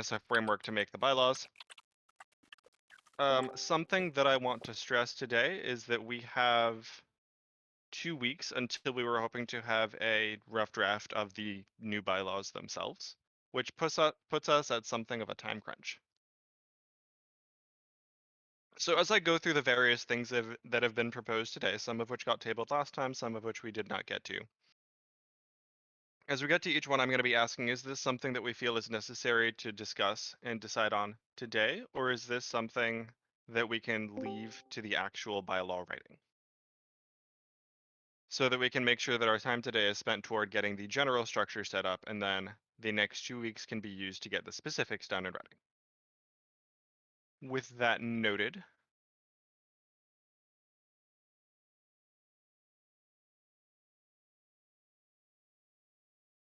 us a framework to make the bylaws. Something that I want to stress today is that we have 2 weeks until we were hoping to have a rough draft of the new bylaws themselves, which puts us at something of a time crunch. So as I go through the various things that have been proposed today, some of which got tabled last time, some of which we did not get to. As we get to each one, I'm going to be asking, is this something that we feel is necessary to discuss and decide on today, or is this something that we can leave to the actual bylaw writing? So that we can make sure that our time today is spent toward getting the general structure set up, and then the next 2 weeks can be used to get the specifics done in writing. With that noted,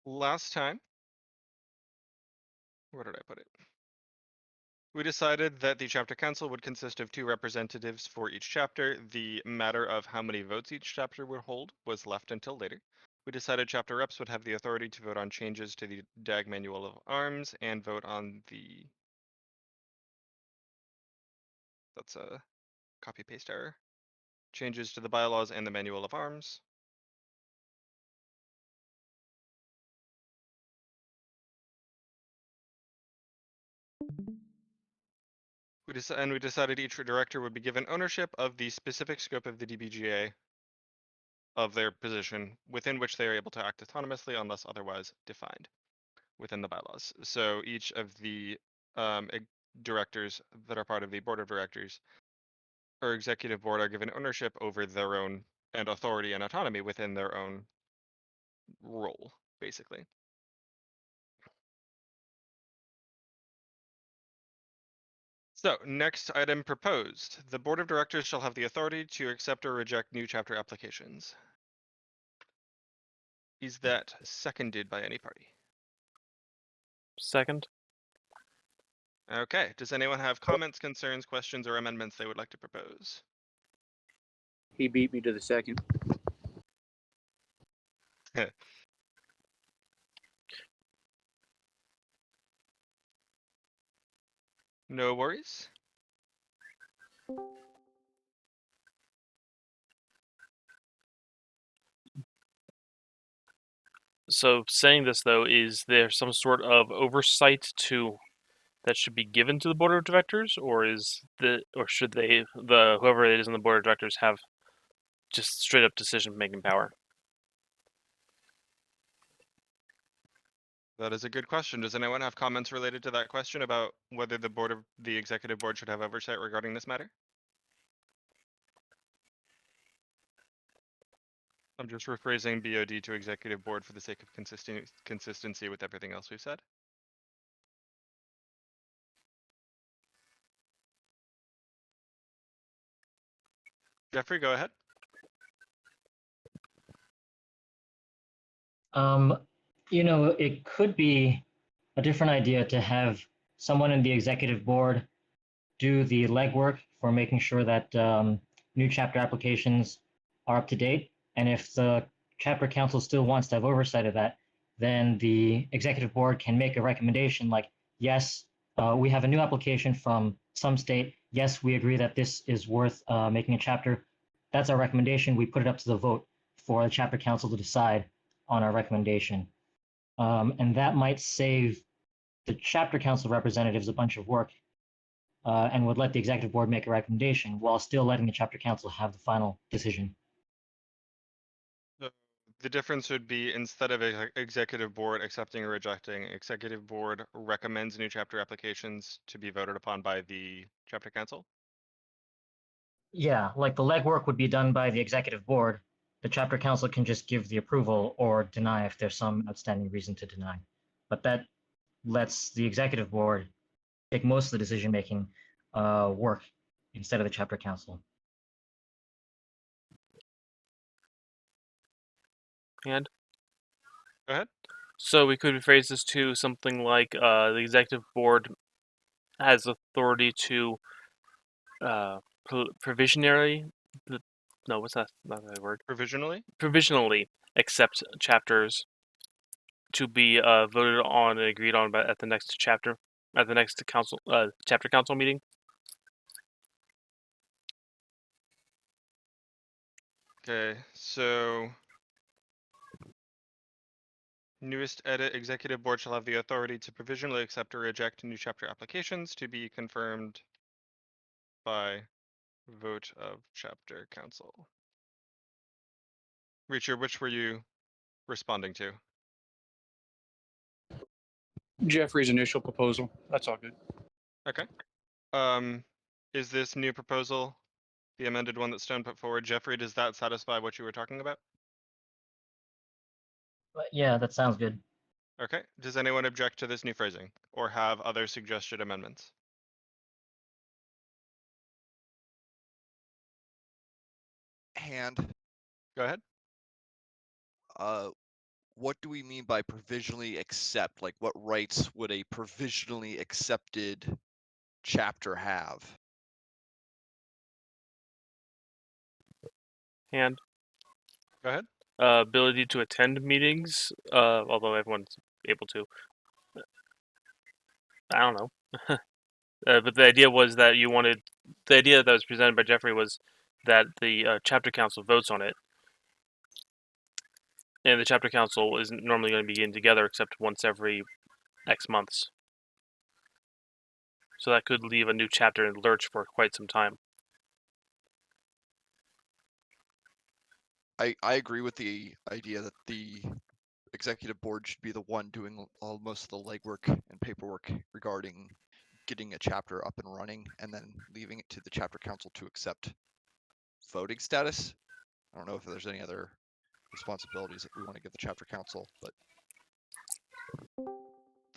last time, where did I put it? We decided that the chapter council would consist of 2 representatives for each chapter. The matter of how many votes each chapter would hold was left until later. We decided chapter reps would have the authority to vote on changes to the DAG Manual of Arms and vote on the... That's a copy paste error. Changes to the bylaws and the Manual of Arms. We decided each director would be given ownership of the specific scope of the DBGA of their position within which they are able to act autonomously unless otherwise defined within the bylaws. So each of the directors that are part of the board of directors or executive board are given ownership over their own and authority and autonomy within their own role, basically. So next item proposed, the board of directors shall have the authority to accept or reject new chapter applications. Is that seconded by any party? Second. Okay, does anyone have comments, concerns, questions, or amendments they would like to propose? He beat me to the second. No worries. So saying this though, is there some sort of oversight that should be given to the board of directors, or should whoever it is in the board of directors have just straight up decision making power? That is a good question. Does anyone have comments related to that question about whether the executive board should have oversight regarding this matter? I'm just rephrasing BOD to executive board for the sake of consistency with everything else we've said. Jeffrey, go ahead. It could be a different idea to have someone in the executive board do the legwork for making sure that new chapter applications are up to date. And if the chapter council still wants to have oversight of that, then the executive board can make a recommendation like, yes, we have a new application from some state. Yes, we agree that this is worth making a chapter. That's our recommendation. We put it up to the vote for the chapter council to decide on our recommendation. And that might save the chapter council representatives a bunch of work and would let the executive board make a recommendation while still letting the chapter council have the final decision. The difference would be instead of executive board accepting or rejecting, executive board recommends new chapter applications to be voted upon by the chapter council. Yeah, like the legwork would be done by the executive board. The chapter council can just give the approval or deny if there's some outstanding reason to deny. But that lets the executive board take most of the decision-making work instead of the chapter council. And go ahead. So we could rephrase this to something like the executive board has authority to provisionally. No, what's that? Not that word. Provisionally. Provisionally accept chapters to be voted on and agreed on at the next chapter at the next council chapter council meeting. Okay, so newest edit, executive board shall have the authority to provisionally accept or reject new chapter applications to be confirmed by vote of chapter council. Reacher, which were you responding to? Jeffrey's initial proposal. That's all good. Okay. Is this new proposal the amended one that Stone put forward? Jeffrey, does that satisfy what you were talking about? But yeah, that sounds good. Okay. Does anyone object to this new phrasing or have other suggested amendments? Hand, Go ahead. what do we mean by provisionally accept? Like, what rights would a provisionally accepted chapter have? And Go ahead. ability to attend meetings, although everyone's able to. I don't know. But the idea was that the idea that was presented by Jeffrey was that the chapter council votes on it, and the chapter council isn't normally going to be getting together except once every X months. So that could leave a new chapter in lurch for quite some time. I agree with the idea that the executive board should be the one doing most of the legwork and paperwork regarding getting a chapter up and running, and then leaving it to the chapter council to accept voting status. I don't know if there's any other responsibilities that we want to give the chapter council, but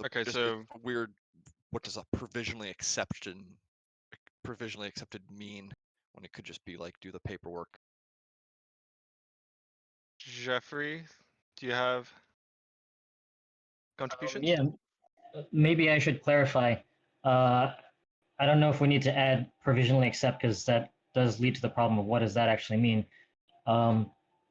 Okay, just so the weird. What does a provisionally accepted mean when it could just be like do the paperwork? Jeffrey, do you have contributions? Yeah, maybe I should clarify. I don't know if we need to add provisionally accept because that does lead to the problem of what does that actually mean.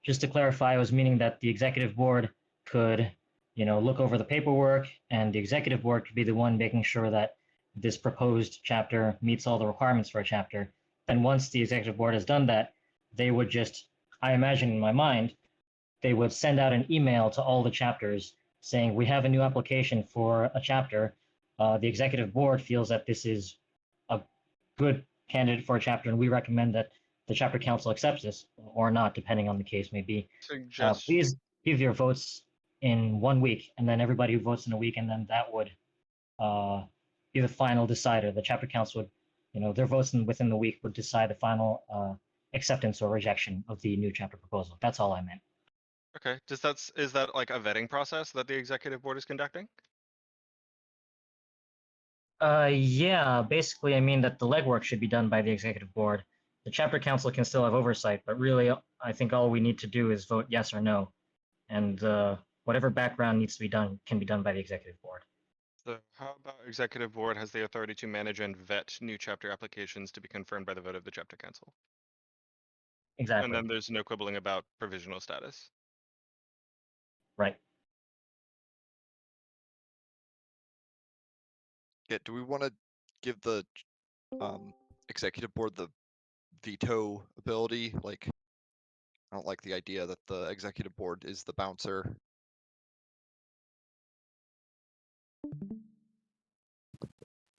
Just to clarify, I was meaning that the executive board could, look over the paperwork, and the executive board could be the one making sure that this proposed chapter meets all the requirements for a chapter. Then once the executive board has done that, they would just, I imagine in my mind, they would send out an email to all the chapters saying, we have a new application for a chapter. The executive board feels that this is a good candidate for a chapter, and we recommend that the chapter council accepts this or not, depending on the case may be. Suggest Please give your votes in 1 week, and then everybody who votes in a week, and then that would be the final decider. The chapter council would, their votes within the week would decide the final acceptance or rejection of the new chapter proposal. That's all I meant. Okay, is that like a vetting process that the executive board is conducting? Yeah, basically, I mean that the legwork should be done by the executive board. The chapter council can still have oversight, but really, I think all we need to do is vote yes or no, and whatever background needs to be done can be done by the executive board. So how about executive board has the authority to manage and vet new chapter applications to be confirmed by the vote of the chapter council? And Exactly. then there's no quibbling about provisional status. Right. Yeah, do we want to give the executive board the veto ability? Like, I don't like the idea that the executive board is the bouncer.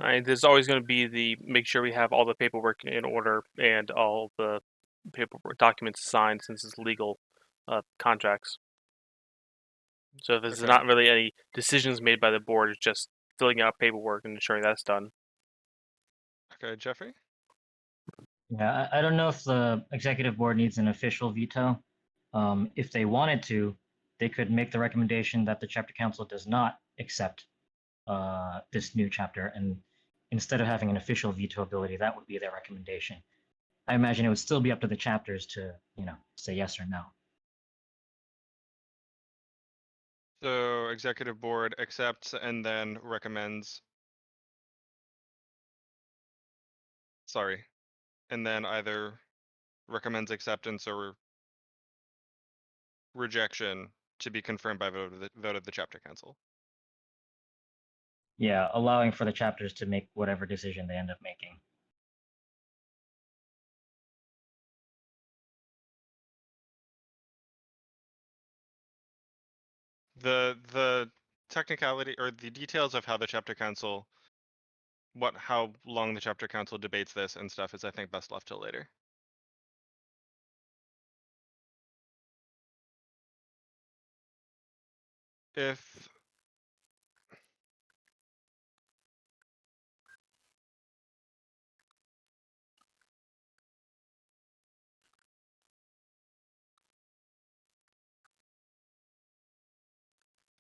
There's always going to be the make sure we have all the paperwork in order and all the paperwork documents signed, since it's legal contracts. So if there's Okay. not really any decisions made by the board, it's just filling out paperwork and ensuring that's done. Okay, Jeffrey? Yeah, I don't know if the executive board needs an official veto. If they wanted to, they could make the recommendation that the chapter council does not accept this new chapter, and instead of having an official veto ability, that would be their recommendation. I imagine it would still be up to the chapters to, say yes or no. So executive board accepts and then recommends. Sorry. And then either recommends acceptance or rejection to be confirmed by vote of the chapter council. Yeah, allowing for the chapters to make whatever decision they end up making. The technicality or the details of how the chapter council, how long the chapter council debates this and stuff is, I think, best left till later. If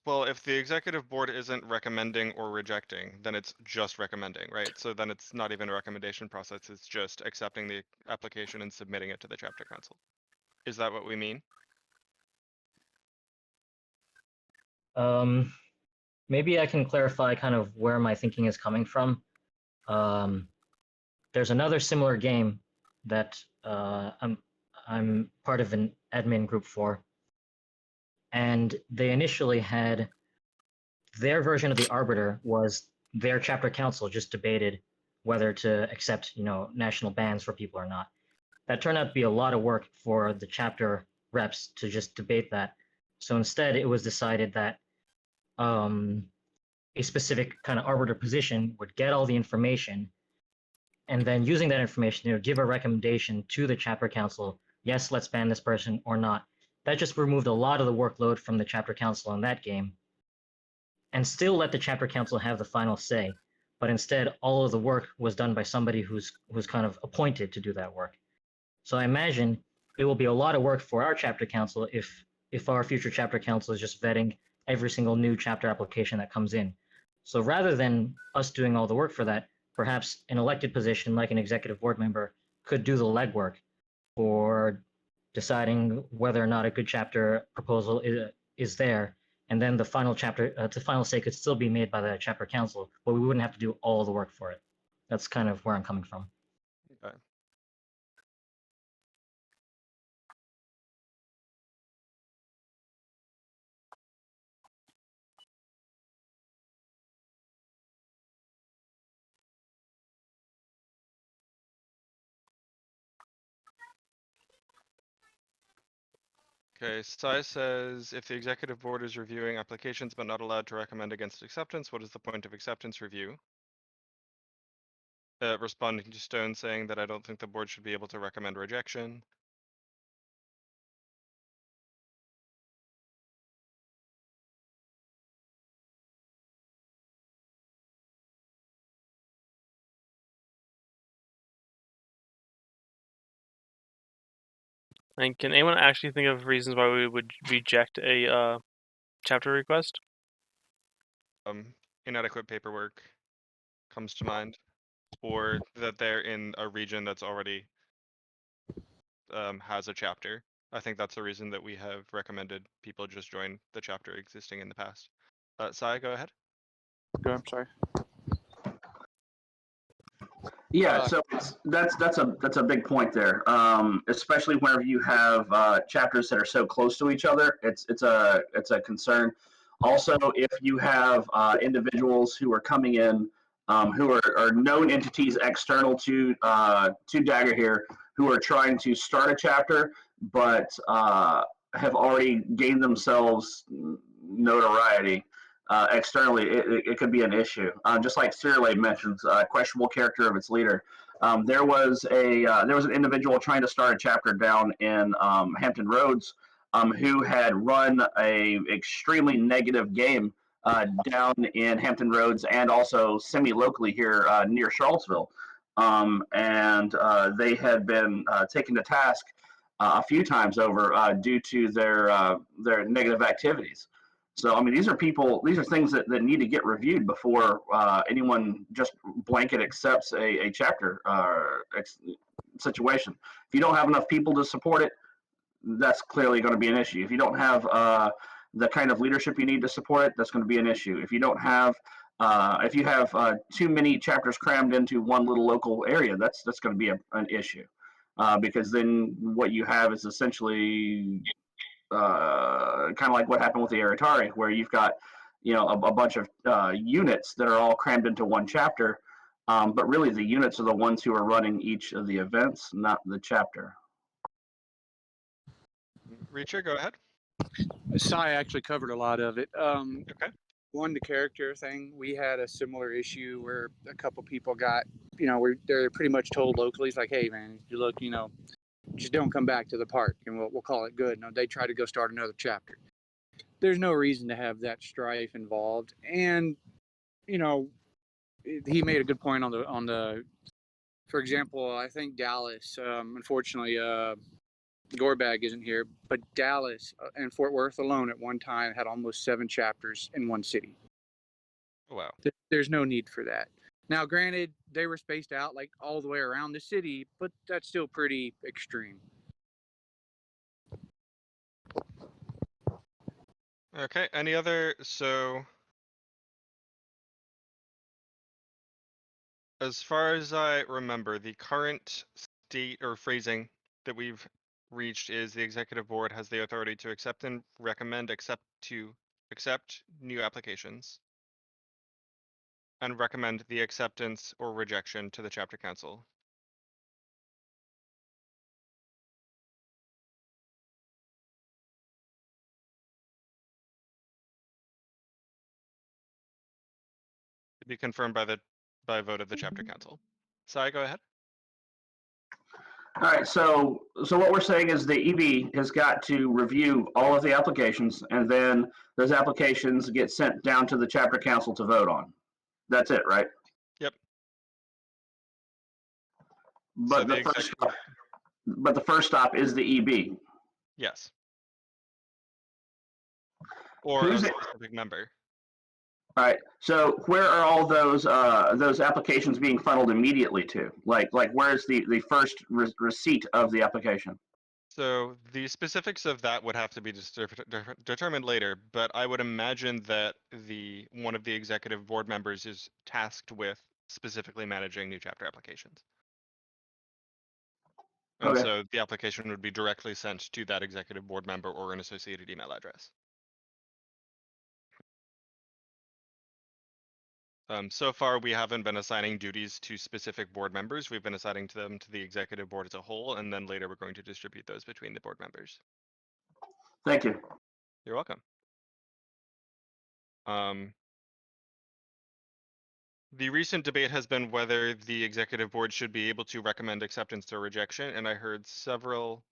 Well, if the executive board isn't recommending or rejecting, then it's just recommending, right? So then it's not even a recommendation process, it's just accepting the application and submitting it to the chapter council. Is that what we mean? Maybe I can clarify kind of where my thinking is coming from. There's another similar game that I'm part of an admin group for, and they initially had their version of the arbiter was their chapter council just debated whether to accept, national bans for people or not. That turned out to be a lot of work for the chapter reps to just debate that. So instead, it was decided that a specific kind of arbiter position would get all the information, and then using that information, give a recommendation to the chapter council. Yes, let's ban this person or not. That just removed a lot of the workload from the chapter council in that game, and still let the chapter council have the final say. But instead, all of the work was done by somebody who's kind of appointed to do that work. So I imagine it will be a lot of work for our chapter council if our future chapter council is just vetting every single new chapter application that comes in. So rather than us doing all the work for that, perhaps an elected position like an executive board member could do the legwork for deciding whether or not a good chapter proposal is there, and then the final chapter, the final say could still be made by the chapter council, but we wouldn't have to do all the work for it. That's kind of where I'm coming from. Okay. Okay, Sai says, if the executive board is reviewing applications but not allowed to recommend against acceptance, what is the point of acceptance review? Responding to Stone saying that I don't think the board should be able to recommend rejection. And can anyone actually think of reasons why we would reject a chapter request? Inadequate paperwork comes to mind, or that they're in a region that's already has a chapter. I think that's the reason that we have recommended people just join the chapter existing in the past. Sai, go ahead. Go, I'm sorry. Yeah, so that's a big point there, especially whenever you have chapters that are so close to each other. It's a concern. Also, if you have individuals who are coming in who are known entities external to Dagorhir who are trying to start a chapter, but have already gained themselves notoriety. Externally, it could be an issue. Just like Cyrilay mentions, questionable character of its leader. There was an individual trying to start a chapter down in Hampton Roads who had run a extremely negative game down in Hampton Roads and also semi-locally here near Charlottesville. And they had been taken to task a few times over due to their negative activities. So, I mean, these are things that need to get reviewed before anyone just blanket accepts a chapter situation. If you don't have enough people to support it, that's clearly going to be an issue. If you don't have the kind of leadership you need to support it, that's going to be an issue. If you don't have, if you have too many chapters crammed into one little local area, that's going to be an issue. Because then what you have is essentially kind of like what happened with the Eritari, where you've got a bunch of units that are all crammed into one chapter. But really, the units are the ones who are running each of the events, not the chapter. Reacher, go ahead. Sai actually covered a lot of it. Okay. One, the character thing, we had a similar issue where a couple people got, they're pretty much told locally, it's like, hey man, you look, just don't come back to the park and we'll call it good. No, they try to go start another chapter. There's no reason to have that strife involved. And, he made a good point on the, for example, I think Dallas, unfortunately, Gorbag isn't here, but Dallas and Fort Worth alone at one time had almost 7 chapters in one city. Oh, wow. There's no need for that. Now, granted, they were spaced out like all the way around the city, but that's still pretty extreme. Okay. Any other? So, as far as I remember, the current state or phrasing that we've reached is the executive board has the authority to accept and recommend accept new applications and recommend the acceptance or rejection to the chapter council. To be confirmed by vote of the chapter council. Sai, go ahead. All right, so what we're saying is the EB has got to review all of the applications, and then those applications get sent down to the chapter council to vote on. That's it, right? Yep. But So the first stop is the EB. Yes. Or Who's a it? specific member. All right. So where are all those applications being funneled immediately to? Like where's the first receipt of the application? So the specifics of that would have to be determined later, but I would imagine that one of the executive board members is tasked with specifically managing new chapter applications. And Okay. so the application would be directly sent to that executive board member or an associated email address. So far, we haven't been assigning duties to specific board members. We've been assigning them to the executive board as a whole, and then later we're going to distribute those between the board members. Thank you. You're welcome. The recent debate has been whether the executive board should be able to recommend acceptance or rejection, and I heard several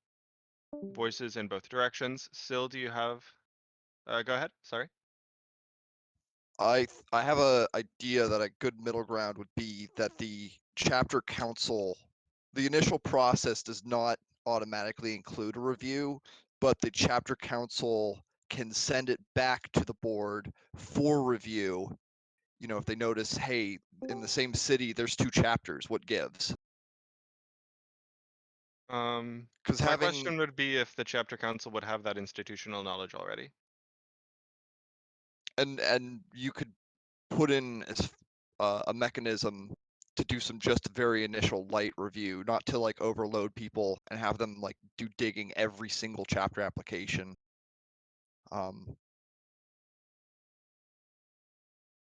voices in both directions. Sil, do you have? Go ahead. Sorry. I have a idea that a good middle ground would be that the chapter council, the initial process does not automatically include a review, but the chapter council can send it back to the board for review. If they notice, hey, in the same city, there's 2 chapters, what gives? Because My question would be if the chapter council would have that institutional knowledge already. and you could put in a mechanism to do some just very initial light review, not to like overload people and have them like do digging every single chapter application.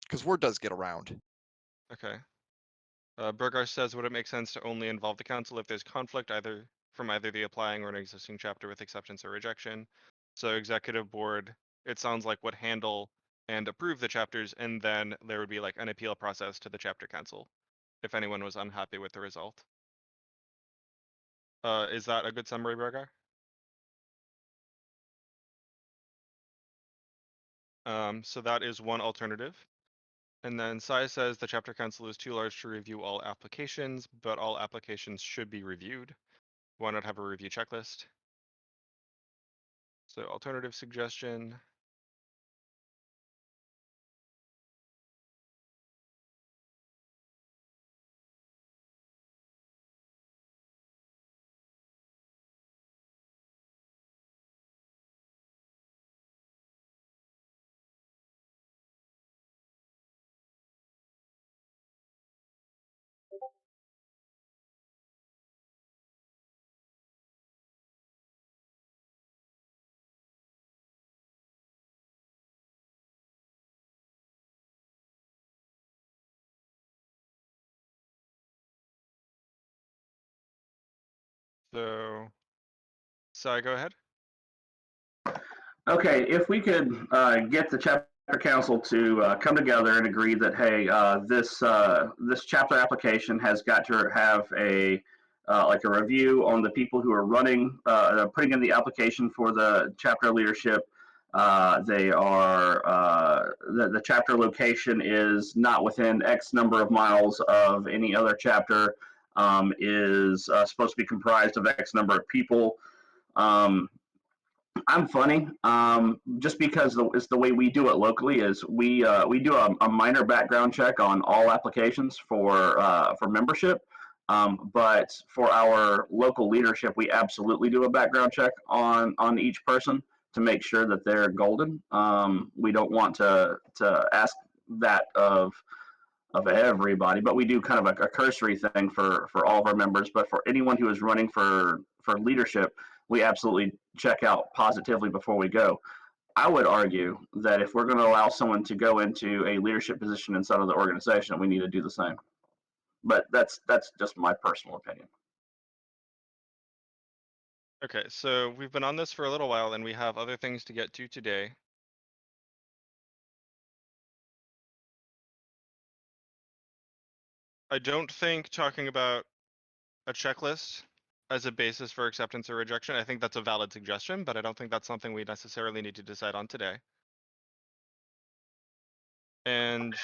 Because word does get around. Okay. Burgar says, would it make sense to only involve the council if there's conflict from either the applying or an existing chapter with acceptance or rejection? So executive board, it sounds like would handle and approve the chapters, and then there would be like an appeal process to the chapter council if anyone was unhappy with the result. Is that a good summary, Burgar? So that is one alternative. And then Sai says the chapter council is too large to review all applications, but all applications should be reviewed. Why not have a review checklist? So alternative suggestion. So, Sai, go ahead. Okay, if we could get the chapter council to come together and agree that, hey, this chapter application has got to have a like a review on the people who are running, putting in the application for the chapter leadership. They are the chapter location is not within X number of miles of any other chapter. Is supposed to be comprised of X number of people. I'm funny, just because it's the way we do it locally. Is we do a minor background check on all applications for membership, but for our local leadership, we absolutely do a background check on each person to make sure that they're golden. We don't want to ask that of everybody, but we do kind of a cursory thing for all of our members. But for anyone who is running for leadership, we absolutely check out positively before we go. I would argue that if we're going to allow someone to go into a leadership position inside of the organization, we need to do the same. But that's just my personal opinion. Okay, so we've been on this for a little while and we have other things to get to today. I don't think talking about a checklist as a basis for acceptance or rejection, I think that's a valid suggestion, but I don't think that's something we necessarily need to decide on today. And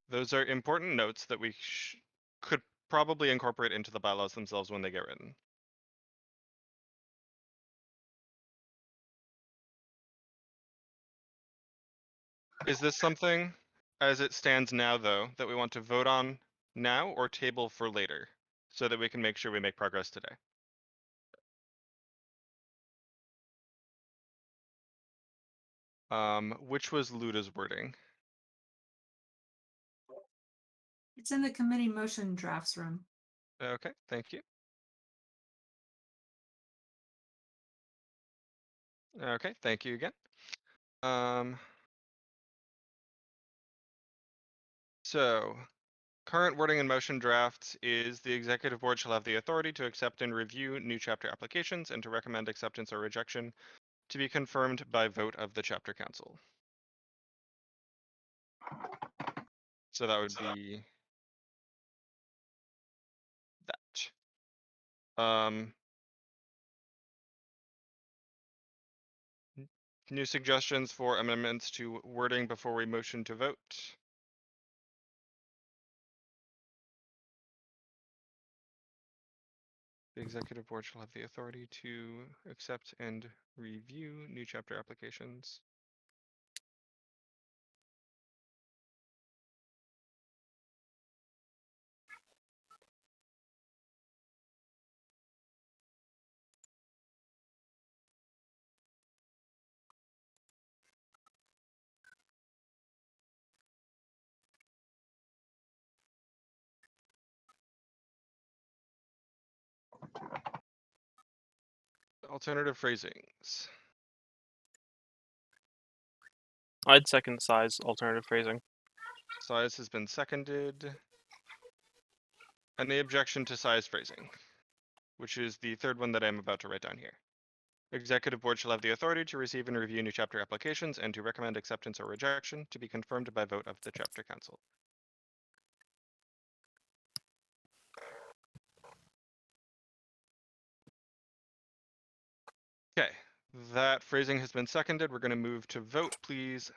those are important notes that we could probably incorporate into the bylaws themselves when they get written. Is this something, as it stands now, though, that we want to vote on now or table for later, so that we can make sure we make progress today? Which was Luda's wording? It's in the committee motion drafts room. Okay, thank you. Okay, thank you again. So, current wording in motion drafts is the executive board shall have the authority to accept and review new chapter applications and to recommend acceptance or rejection to be confirmed by vote of the chapter council. So that would be that. New suggestions for amendments to wording before we motion to vote? The executive board shall have the authority to accept and review new chapter applications. Alternative phrasings. I'd second size alternative phrasing. Size has been seconded. Any objection to size phrasing, which is the third one that I'm about to write down here. Executive board shall have the authority to receive and review new chapter applications and to recommend acceptance or rejection to be confirmed by vote of the chapter council. Okay, that phrasing has been seconded. We're going to move to vote. Please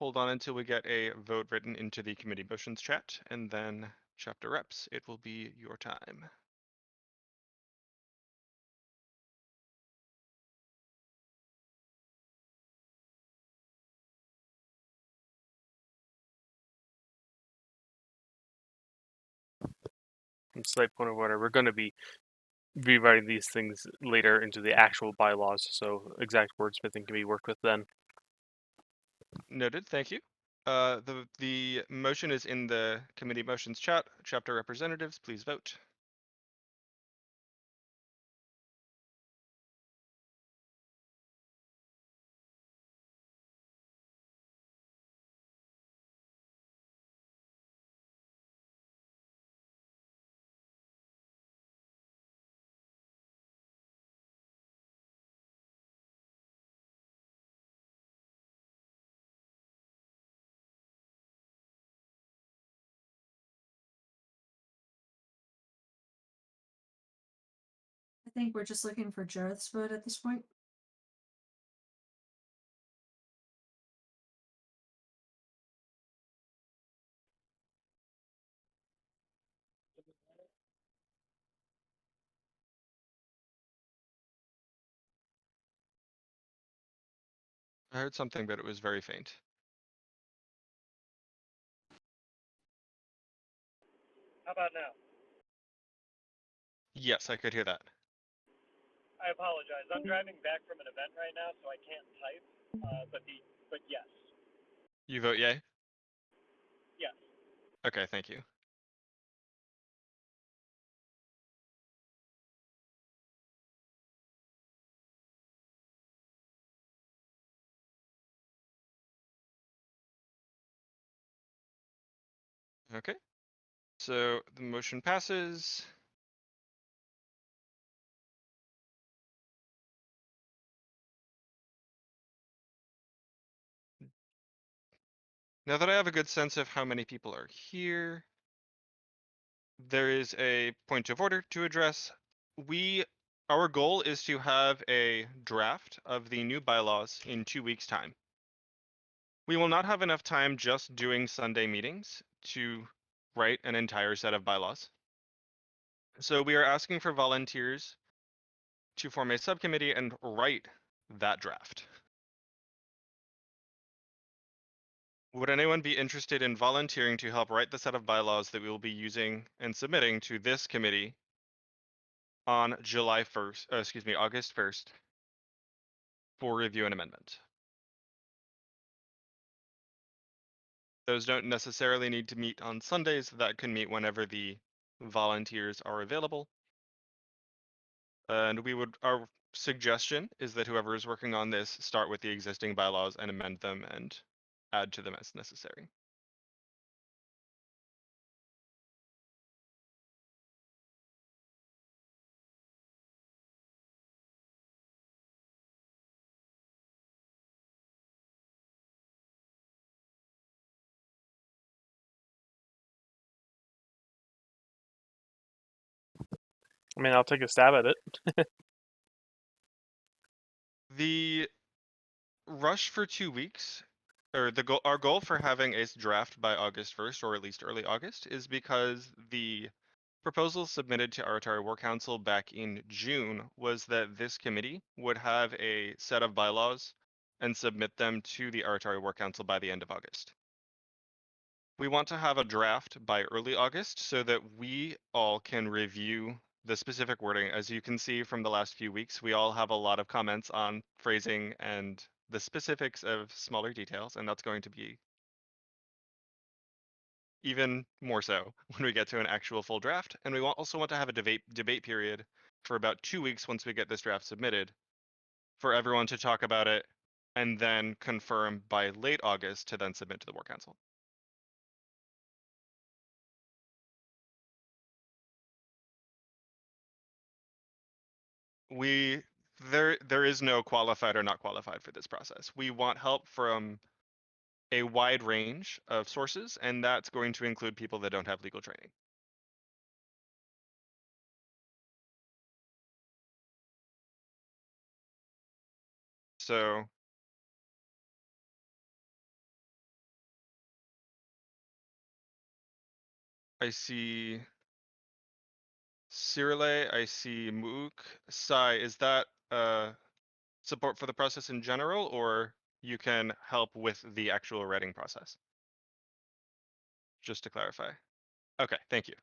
hold on until we get a vote written into the committee motions chat, and then chapter reps, it will be your time. And slight point of order, we're going to be rewriting these things later into the actual bylaws, so exact wordsmithing can be worked with then. Noted, thank you. The motion is in the committee motions chat. Chapter representatives, please vote. think we're just looking for Jareth's vote at this point. I heard something, but it was very faint. How about now? Yes, I could hear that. I apologize. I'm driving back from an event right now, so I can't type. But yes, You vote yay? yes. Okay, thank you. Okay. So the motion passes. Now that I have a good sense of how many people are here, there is a point of order to address. Our goal is to have a draft of the new bylaws in 2 weeks' time. We will not have enough time just doing Sunday meetings to write an entire set of bylaws. So we are asking for volunteers to form a subcommittee and write that draft. Would anyone be interested in volunteering to help write the set of bylaws that we will be using and submitting to this committee on August 1st for review and amendment? Those don't necessarily need to meet on Sundays. That can meet whenever the volunteers are available. And our suggestion is that whoever is working on this start with the existing bylaws and amend them and add to them as necessary. I mean, I'll take a stab at it. The rush for 2 weeks, or our goal for having a draft by August 1st, or at least early August, is because the proposal submitted to Aratari War Council back in June was that this committee would have a set of bylaws and submit them to the Aratari War Council by the end of August. We want to have a draft by early August so that we all can review the specific wording. As you can see from the last few weeks, we all have a lot of comments on phrasing and the specifics of smaller details, and that's going to be even more so when we get to an actual full draft. And we also want to have a debate period for about 2 weeks once we get this draft submitted for everyone to talk about it and then confirm by late August to then submit to the War Council. There is no qualified or not qualified for this process. We want help from a wide range of sources, and that's going to include people that don't have legal training. So I see Cyrile, I see Mook, Sai, is that support for the process in general, or you can help with the actual writing process? Just to clarify. Okay, thank you.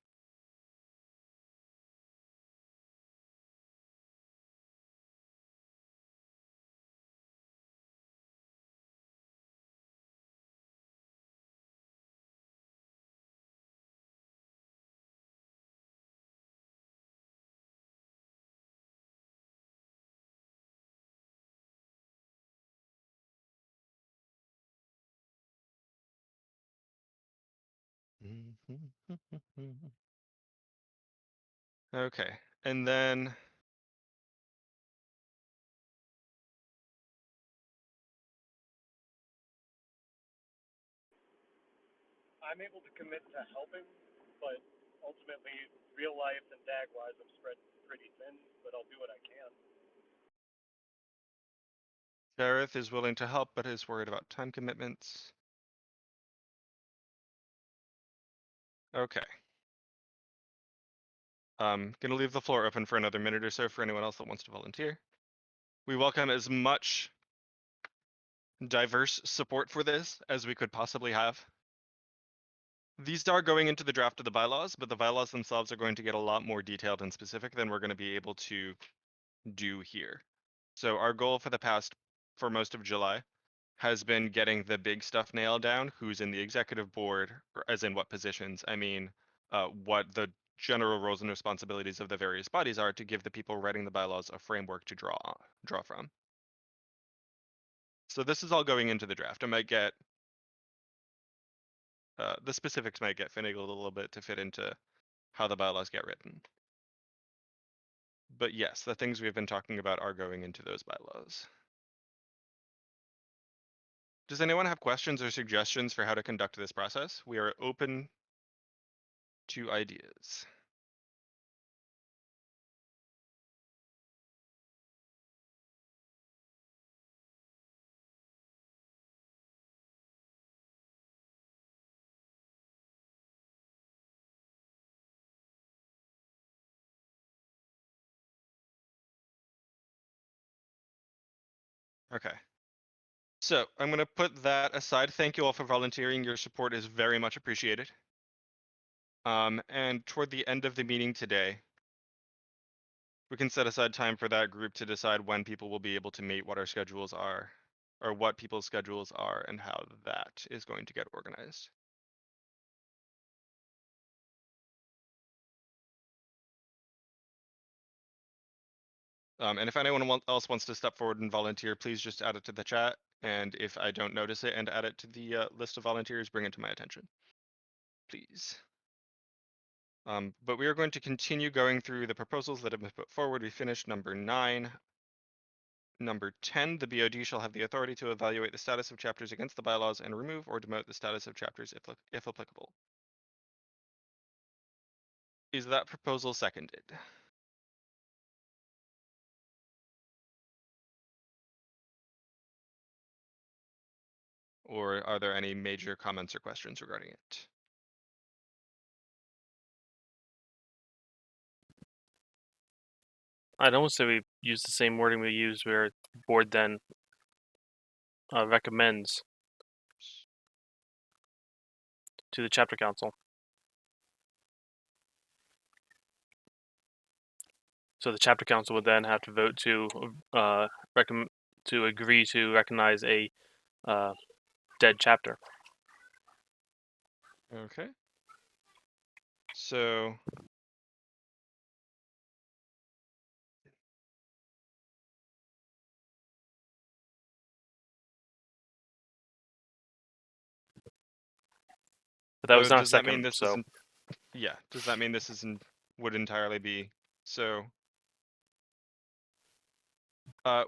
Okay, and then I'm able to commit to helping, but ultimately, real life and DAG-wise, I'm spread pretty thin, but I'll do what I can. Gareth is willing to help, but is worried about time commitments. Okay. Gonna leave the floor open for another minute or so for anyone else that wants to volunteer. We welcome as much diverse support for this as we could possibly have. These are going into the draft of the bylaws, but the bylaws themselves are going to get a lot more detailed and specific than we're going to be able to do here. So our goal for most of July has been getting the big stuff nailed down, who's in the executive board, or as in what positions. I mean, what the general roles and responsibilities of the various bodies are to give the people writing the bylaws a framework to draw from. So this is all going into the draft. The specifics might get finagled a little bit to fit into how the bylaws get written. But yes, the things we've been talking about are going into those bylaws. Does anyone have questions or suggestions for how to conduct this process? We are open to ideas. Okay. So I'm going to put that aside. Thank you all for volunteering. Your support is very much appreciated. And toward the end of the meeting today, we can set aside time for that group to decide when people will be able to meet, what our schedules are, or what people's schedules are, and how that is going to get organized. And if anyone else wants to step forward and volunteer, please just add it to the chat. And if I don't notice it and add it to the list of volunteers, bring it to my attention, please. But we are going to continue going through the proposals that have been put forward. We finished number 9. Number 10, the BOD shall have the authority to evaluate the status of chapters against the bylaws and remove or demote the status of chapters if applicable. Is that proposal seconded? Or are there any major comments or questions regarding it? I'd almost say we use the same wording we used where the board then recommends to the chapter council. So the chapter council would then have to vote to agree to recognize a dead chapter. Okay. So But that was not a does that mean second, this so isn't? Yeah. Does that mean this isn't would entirely be so?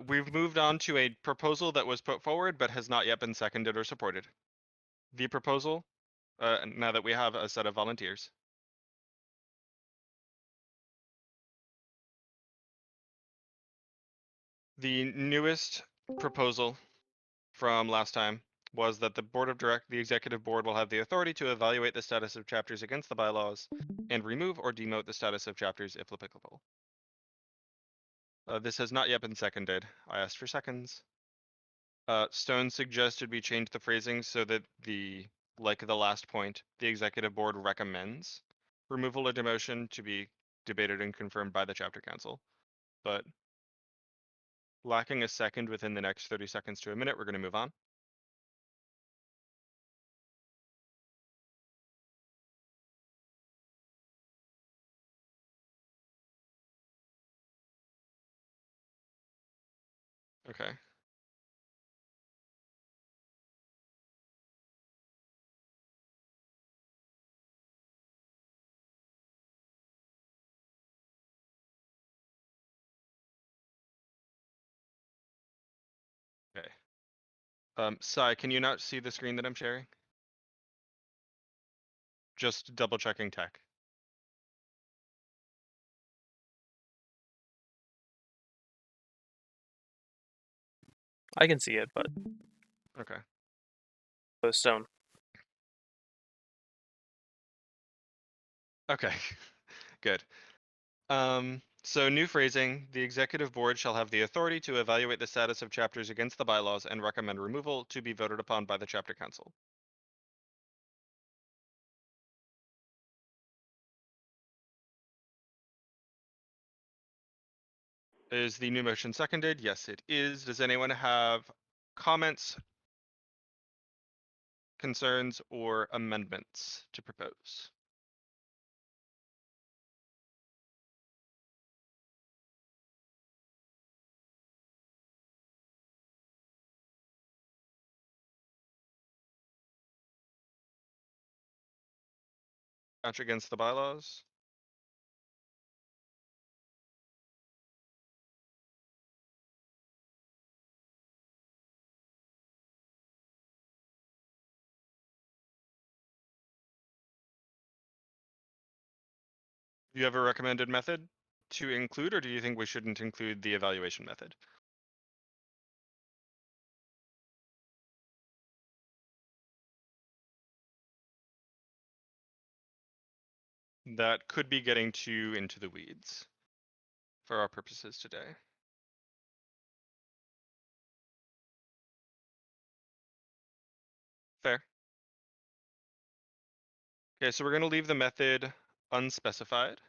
We've moved on to a proposal that was put forward but has not yet been seconded or supported. The proposal, now that we have a set of volunteers. The newest proposal from last time was that the executive board will have the authority to evaluate the status of chapters against the bylaws and remove or demote the status of chapters if applicable. This has not yet been seconded. I asked for seconds. Stone suggested we change the phrasing so that like the last point, the executive board recommends removal or demotion to be debated and confirmed by the chapter council. But lacking a second within the next 30 seconds to a minute, we're going to move on. Okay. Okay. Sai, can you not see the screen that I'm sharing? Just double checking tech. I can see it, but Okay. the stone. Okay. Good. So new phrasing, the executive board shall have the authority to evaluate the status of chapters against the bylaws and recommend removal to be voted upon by the chapter council. Is the new motion seconded? Yes, it is. Does anyone have comments, concerns, or amendments to propose? Match against the bylaws? Do you have a recommended method to include, or do you think we shouldn't include the evaluation method? That could be getting too into the weeds for our purposes today. Fair. Okay, so we're gonna leave the method unspecified.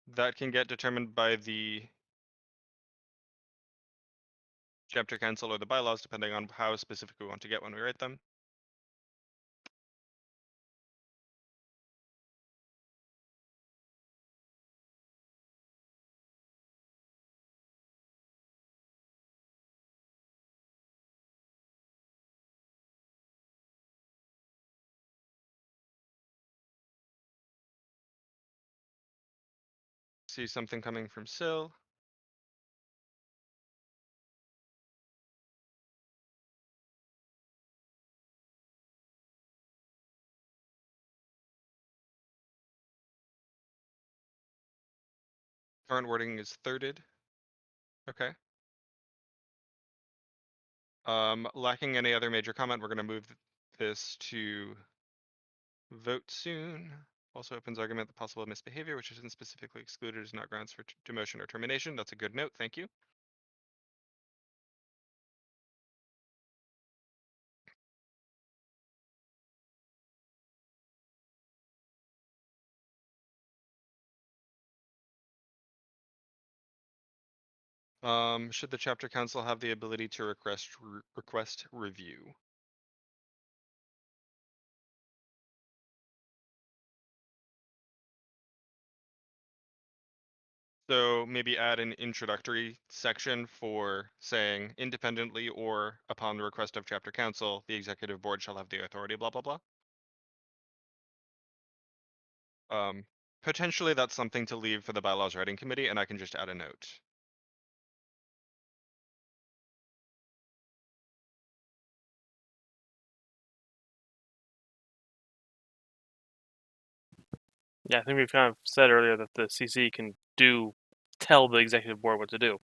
That can get determined by the chapter council or the bylaws, depending on how specific we want to get when we write them. See something coming from Sil. Current wording is thirded. Okay. Lacking any other major comment, we're gonna move this to vote soon. Also opens argument the possible misbehavior, which isn't specifically excluded, is not grounds for demotion or termination. That's a good note, thank you. Should the chapter council have the ability to request review? So maybe add an introductory section for saying independently or upon the request of chapter council, the executive board shall have the authority, blah, blah, blah. Potentially that's something to leave for the bylaws writing committee, and I can just add a note. Yeah, I think we've kind of said earlier that the CC can tell the executive board what to do.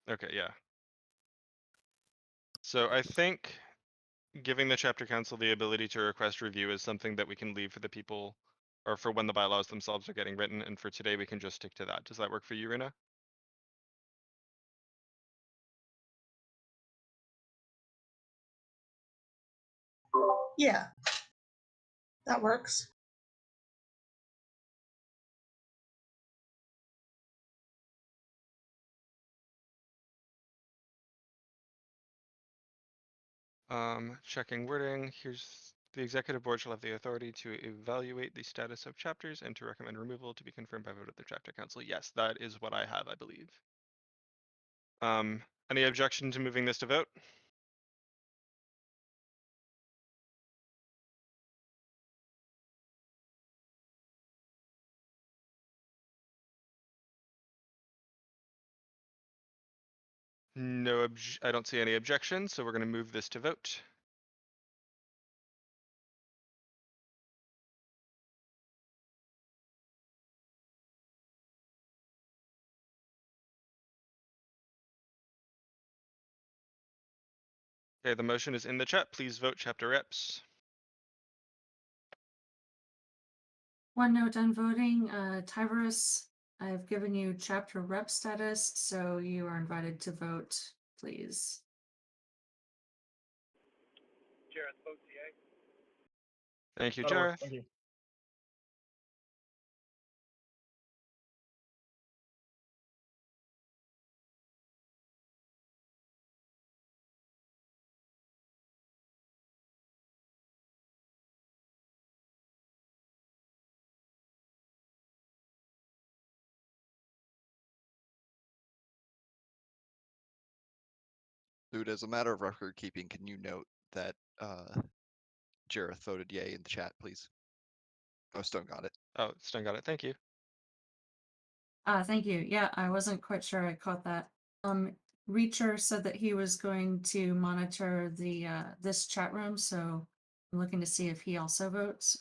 Okay, yeah. So I think giving the chapter council the ability to request review is something that we can leave for the people or for when the bylaws themselves are getting written, and for today we can just stick to that. Does that work for you, Rena? Yeah. That works. Checking wording, here's the executive board shall have the authority to evaluate the status of chapters and to recommend removal to be confirmed by vote of the chapter council. Yes, that is what I have, I believe. Any objection to moving this to vote? No, I don't see any objection, so we're gonna move this to vote. Okay, the motion is in the chat. Please vote chapter reps. One note on voting, Tiberius, I've given you chapter rep status, so you are invited to vote, please. Jareth votes yay. Thank you, That'll work. Jareth. Thank you. Dude, as a matter of record keeping, can you note that Jareth voted yay in the chat, please? Oh, Stone got it. Oh, Stone got it. Thank you. Thank you. Yeah, I wasn't quite sure I caught that. Reacher said that he was going to monitor the this chat room, so I'm looking to see if he also votes.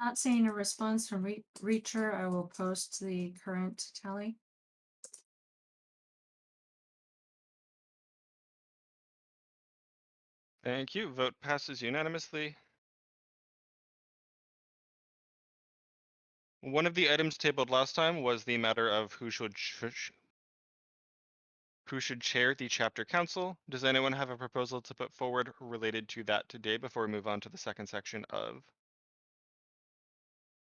Not seeing a response from Reacher, I will post the current tally. Thank you. Vote passes unanimously. One of the items tabled last time was the matter of who should chair the chapter council. Does anyone have a proposal to put forward related to that today before we move on to the second section of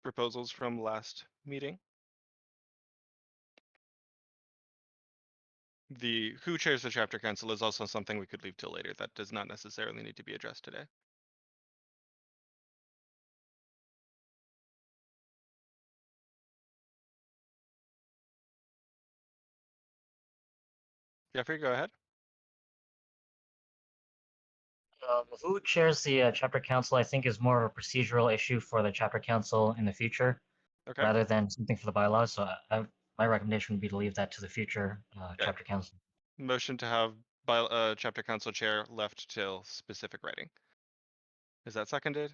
proposals from last meeting? The who chairs the chapter council is also something we could leave till later. That does not necessarily need to be addressed today. Jeffrey, go ahead. Who chairs the chapter council, I think, is more of a procedural issue for the chapter council in the future, Okay. rather than something for the bylaws. So my recommendation would be to leave that to the future chapter council. Motion to have chapter council chair left till specific writing. Is that seconded?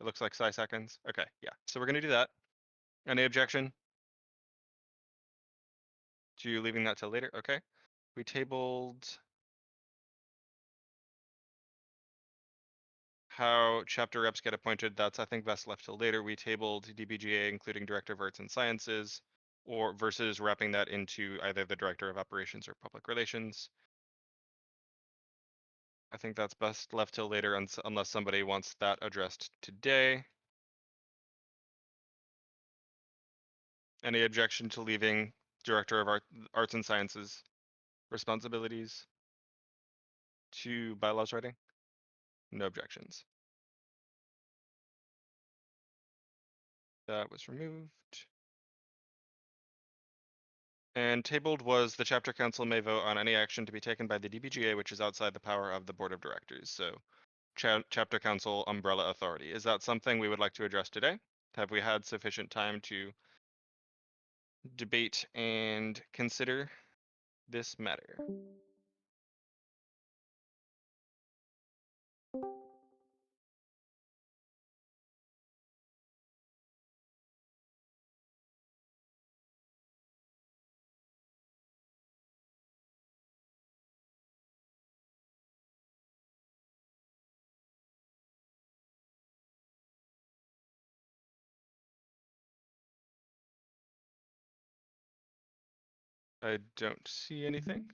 It looks like Sai seconds. Okay, yeah. So we're gonna do that. Any objection to you leaving that till later? Okay. We tabled how chapter reps get appointed. That's, I think, best left till later. We tabled DBGA, including Director of Arts and Sciences, or versus wrapping that into either the Director of Operations or Public Relations. I think that's best left till later unless somebody wants that addressed today. Any objection to leaving Director of Arts and Sciences responsibilities to bylaws writing? No objections. That was removed. And tabled was the chapter council may vote on any action to be taken by the DBGA which is outside the power of the board of directors. So chapter council umbrella authority. Is that something we would like to address today? Have we had sufficient time to debate and consider this matter? I don't see anything.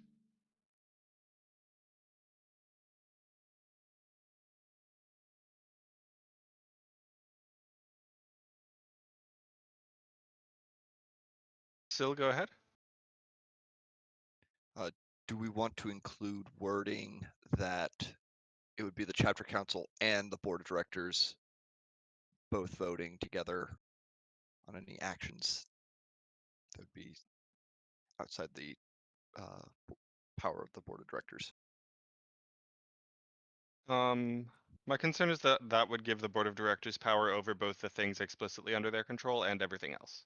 Sil, go ahead. Do we want to include wording that it would be the chapter council and the board of directors both voting together on any actions that would be outside the power of the board of directors? My concern is that that would give the board of directors power over both the things explicitly under their control and everything else.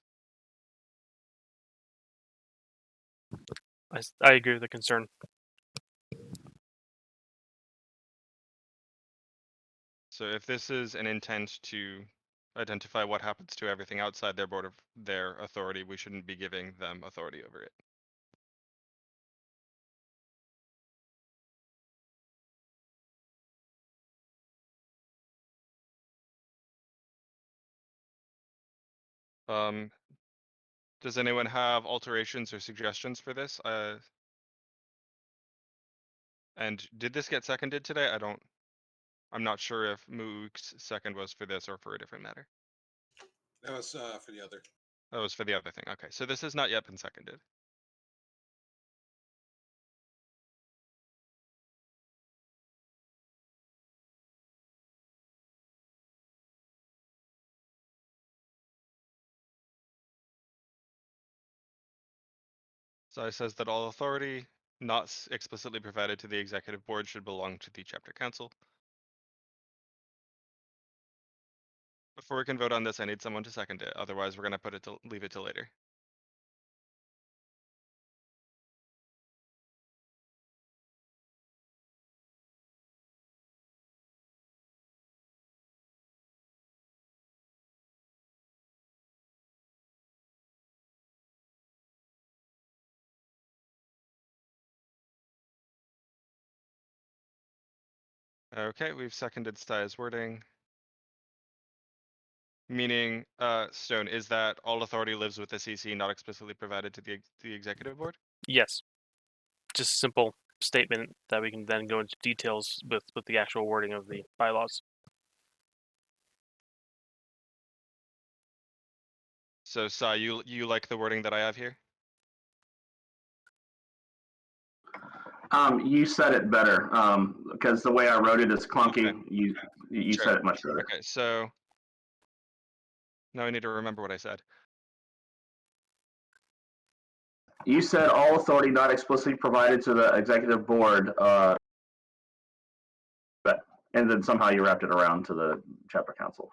I agree with the concern. So if this is an intent to identify what happens to everything outside their board of their authority, we shouldn't be giving them authority over it. Does anyone have alterations or suggestions for this? And did this get seconded today? I'm not sure if Mook's second was for this or for a different matter. That was for the other. That was for the other thing. Okay, so this has not yet been seconded. So it says that all authority not explicitly provided to the executive board should belong to the chapter council. Before we can vote on this, I need someone to second it. Otherwise, we're gonna leave it till later. Okay, we've seconded Stai's wording. Meaning, Stone, is that all authority lives with the CC not explicitly provided to the executive board? Yes. Just a simple statement that we can then go into details with the actual wording of the bylaws. So, Sai, you like the wording that I have here? You said it better, because the way I wrote it is clunky. Okay. You Sure. said it much better. Okay, so now I need to remember what I said. You said all authority not explicitly provided to the executive board, and then somehow you wrapped it around to the chapter council.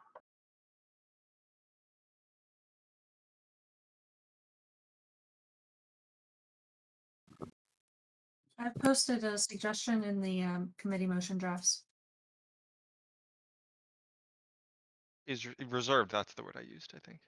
I've posted a suggestion in the committee motion drafts. Is reserved, that's the word I used, I think.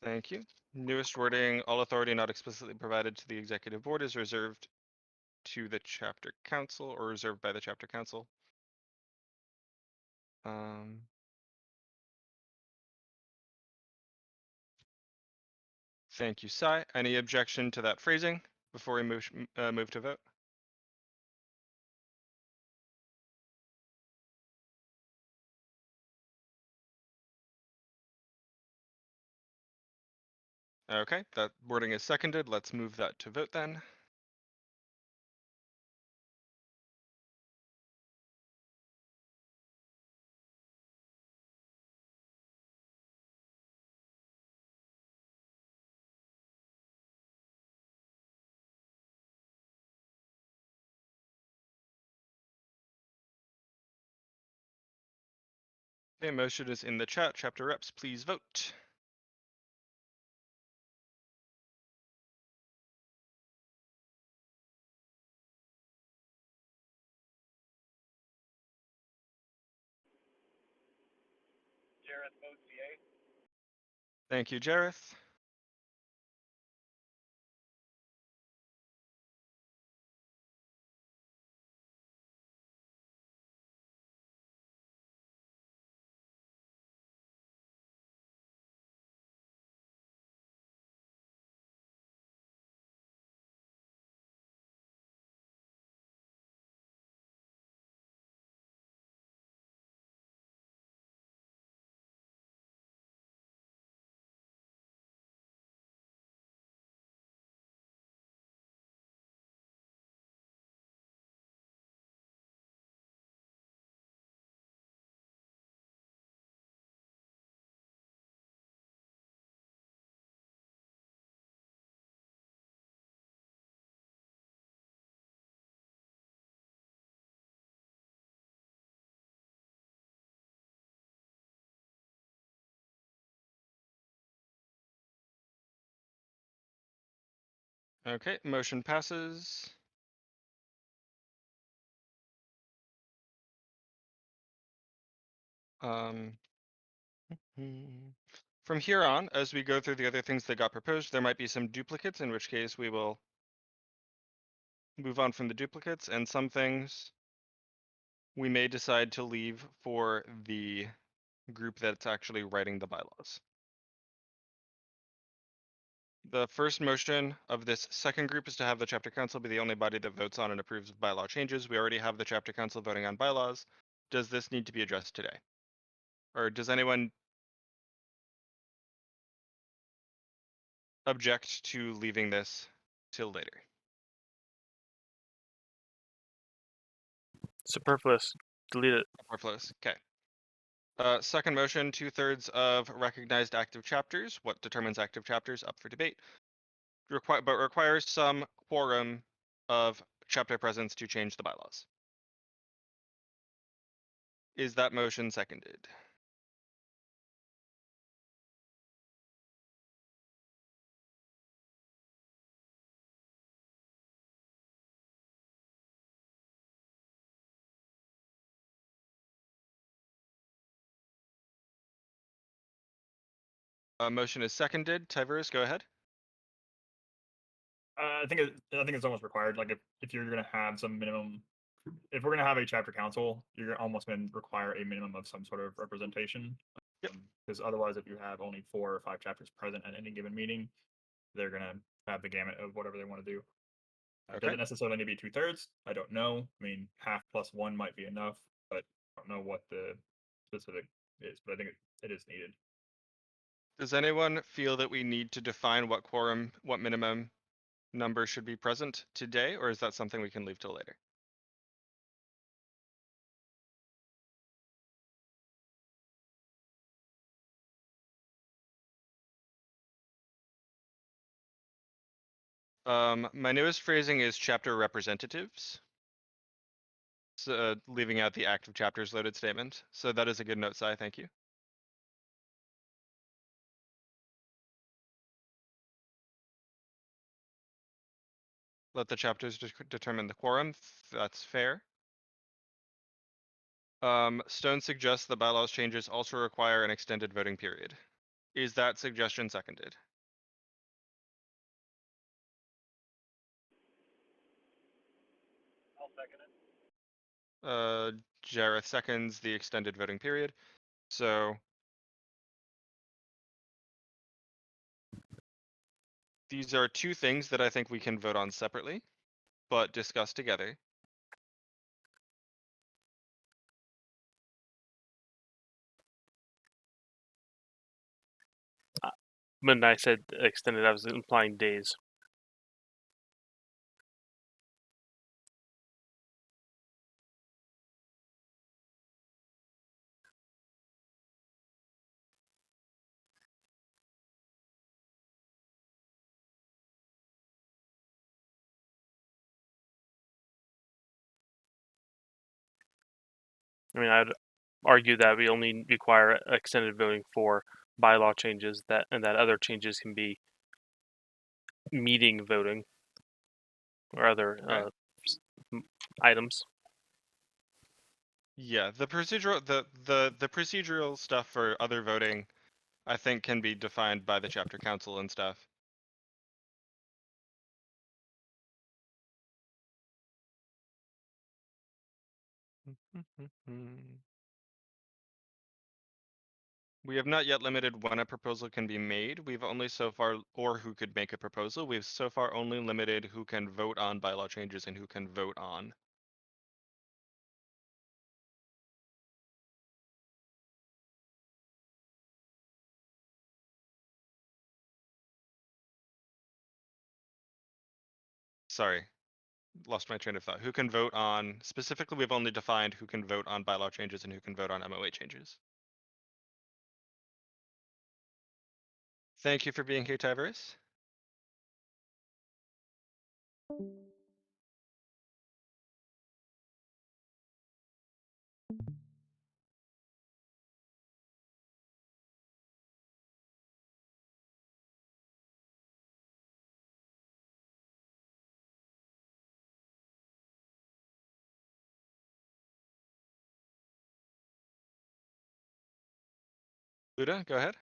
Thank you. Newest wording, all authority not explicitly provided to the executive board is reserved to the chapter council or reserved by the chapter council. Thank you, Sai. Any objection to that phrasing before we move to vote? Okay, that wording is seconded. Let's move that to vote then. Okay, motion is in the chat. Chapter reps, please vote. Jareth votes yay. Thank you, Jareth. Okay, motion passes. From here on, as we go through the other things that got proposed, there might be some duplicates, in which case we will move on from the duplicates, and some things we may decide to leave for the group that's actually writing the bylaws. The first motion of this second group is to have the chapter council be the only body that votes on and approves of bylaw changes. We already have the chapter council voting on bylaws. Does this need to be addressed today? Or does anyone object to leaving this till later? Superfluous. Delete it. Superfluous, okay. Second motion, 2/3 of recognized active chapters. What determines active chapters? Up for debate. But requires some quorum of chapter presence to change the bylaws. Is that motion seconded? Motion is seconded. Tiverus, go ahead. I think it's almost required. Like if you're gonna have some minimum, if we're gonna have a chapter council, you're almost gonna require a minimum of some sort of representation. Yep. Because otherwise, if you have only 4 or 5 chapters present at any given meeting, they're gonna have the gamut of whatever they want to do. Does Okay. it necessarily need to be 2/3? I don't know. I mean, half plus 1 might be enough, but I don't know what the specific is. But I think it is needed. Does anyone feel that we need to define what quorum, what minimum number should be present today, or is that something we can leave till later? My newest phrasing is chapter representatives. So, leaving out the active chapters loaded statement. So that is a good note, Sai, thank you. Let the chapters determine the quorum. That's fair. Stone suggests the bylaws changes also require an extended voting period. Is that suggestion seconded? I'll second it. Jareth seconds the extended voting period. So these are two things that I think we can vote on separately, but discuss together. When I said extended, I was implying days. I mean, I'd argue that we only require extended voting for bylaw changes, and that other changes can be meeting voting or other Okay. items. Yeah, the procedural stuff for other voting, I think, can be defined by the chapter council and stuff. We have not yet limited when a proposal can be made. We've only so far, or who could make a proposal. We've so far only limited who can vote on bylaw changes and who can vote on. Sorry, lost my train of thought. Who can vote on, specifically, we've only defined who can vote on bylaw changes and who can vote on MOA changes. Thank you for being here, Tiverus. Luda, go ahead.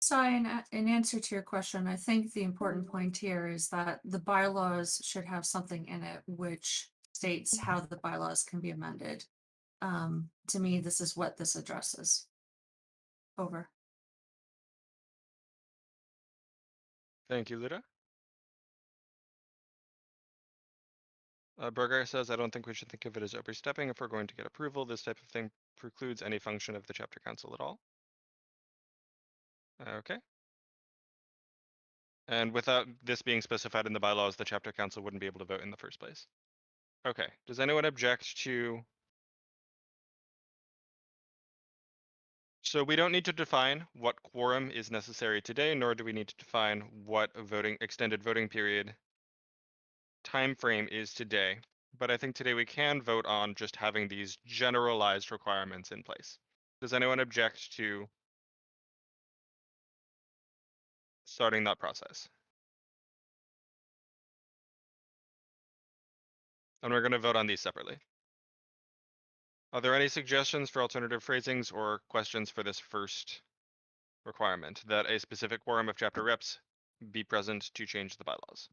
So in answer to your question, I think the important point here is that the bylaws should have something in it which states how the bylaws can be amended. To me, this is what this addresses. Over. Thank you, Luda. Berger says, I don't think we should think of it as overstepping if we're going to get approval. This type of thing precludes any function of the chapter council at all. Okay. And without this being specified in the bylaws, the chapter council wouldn't be able to vote in the first place. Okay, does anyone object to? So we don't need to define what quorum is necessary today, nor do we need to define what a extended voting period time frame is today. But I think today we can vote on just having these generalized requirements in place. Does anyone object to starting that process? And we're going to vote on these separately. Are there any suggestions for alternative phrasings or questions for this first requirement, that a specific quorum of chapter reps be present to change the bylaws?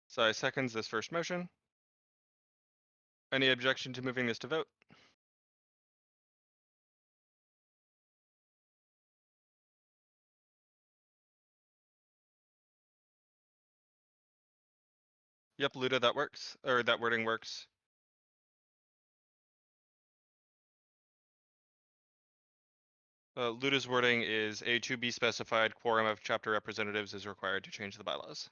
So I seconds this first motion. Any objection to moving this to vote? Yep, Luda, that works, or that wording works. Luda's wording is a to be specified quorum of chapter representatives is required to change the bylaws.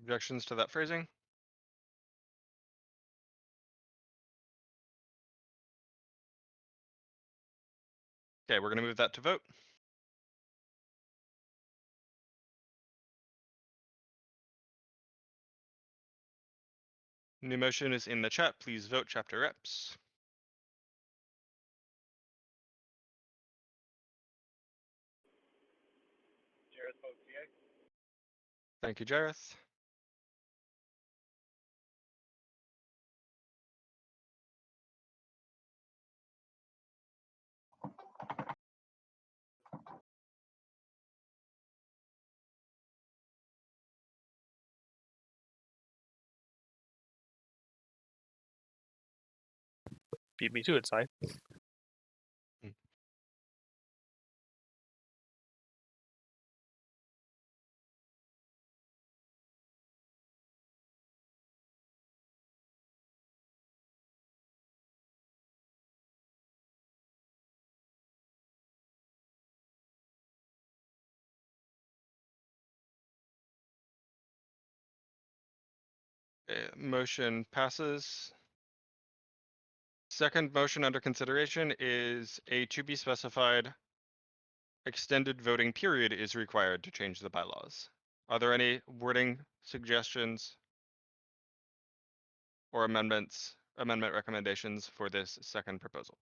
Objections to that phrasing? Okay, we're gonna move that to vote. New motion is in the chat. Please vote chapter reps. Jareth votes yea. Thank you, Jareth. Beat me to it, Si. Motion passes. Second motion under consideration is a to be specified extended voting period is required to change the bylaws. Are there any wording suggestions or amendment recommendations for this second proposal?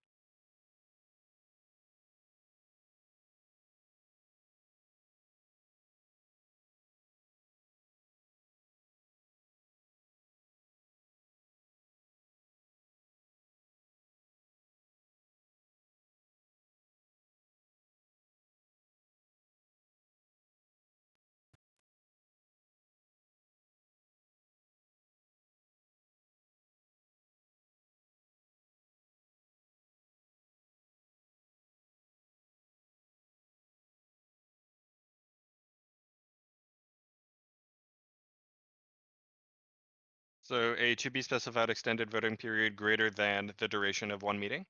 So a to be specified extended voting period greater than the duration of one meeting.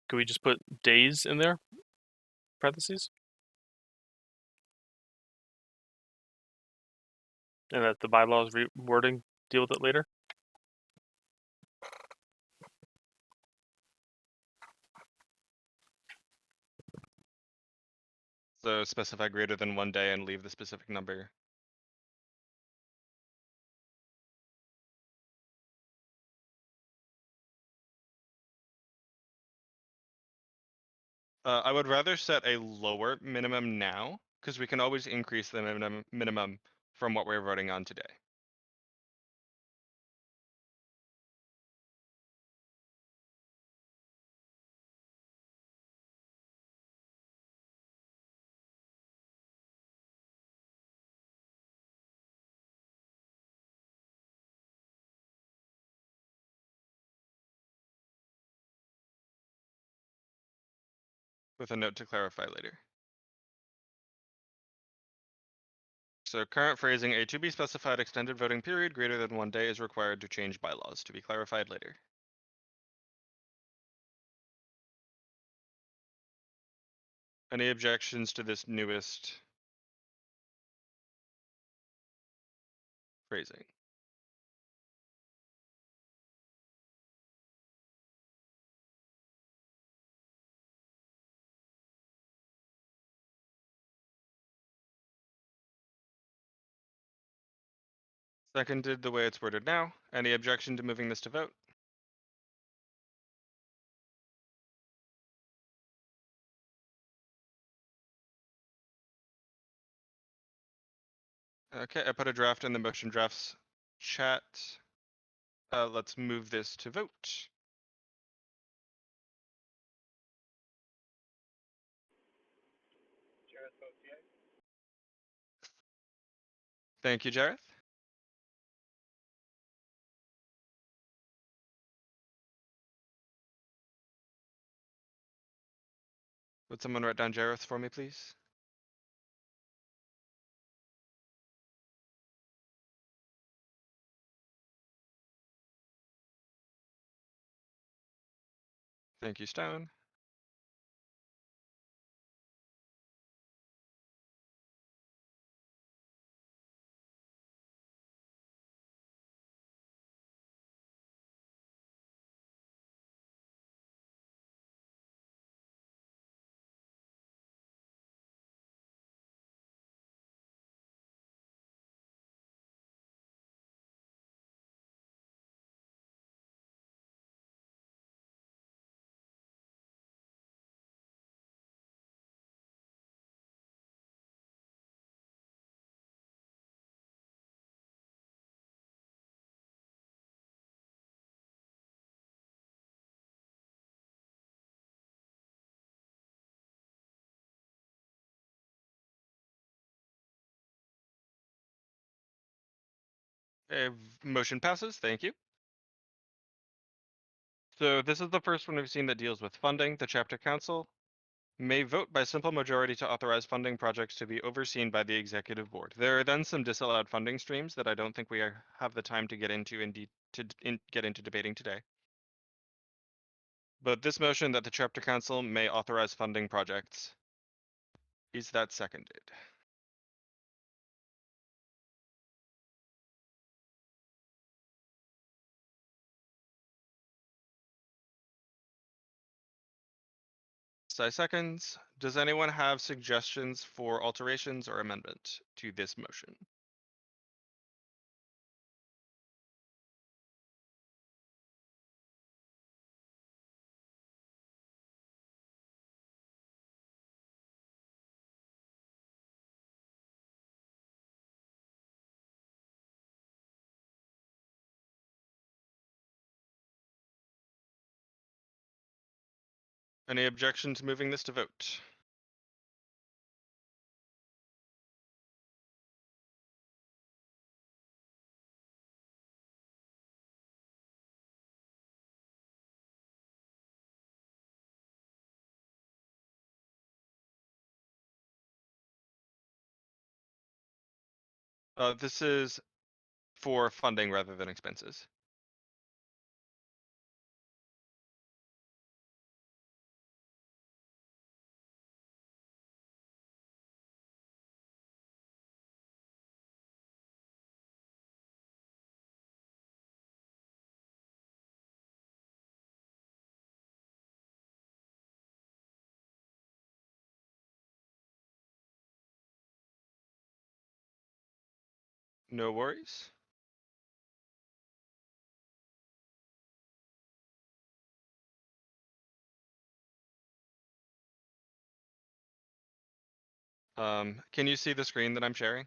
Could we just put days in there? Parentheses? And that the bylaws wording deal with it later? So specify greater than 1 day and leave the specific number. I would rather set a lower minimum now, because we can always increase the minimum from what we're voting on today. With a note to clarify later. So current phrasing, a to be specified extended voting period greater than 1 day is required to change bylaws, to be clarified later. Any objections to this newest phrasing? Seconded the way it's worded now. Any objection to moving this to vote? Okay, I put a draft in the motion drafts chat. Let's move this to vote. Jareth votes yea. Thank you, Jareth. Would someone write down Jareth for me, please? Thank you, Stone. Okay, motion passes, thank you. So this is the first one we've seen that deals with funding. The chapter council may vote by simple majority to authorize funding projects to be overseen by the executive board. There are then some disallowed funding streams that I don't think we have the time to get into get into debating today. But this motion that the chapter council may authorize funding projects, is that seconded? Seconds. Does anyone have suggestions for alterations or amendment to this motion? Any objection to moving this to vote? This is for funding rather than expenses. No worries. Can you see the screen that I'm sharing?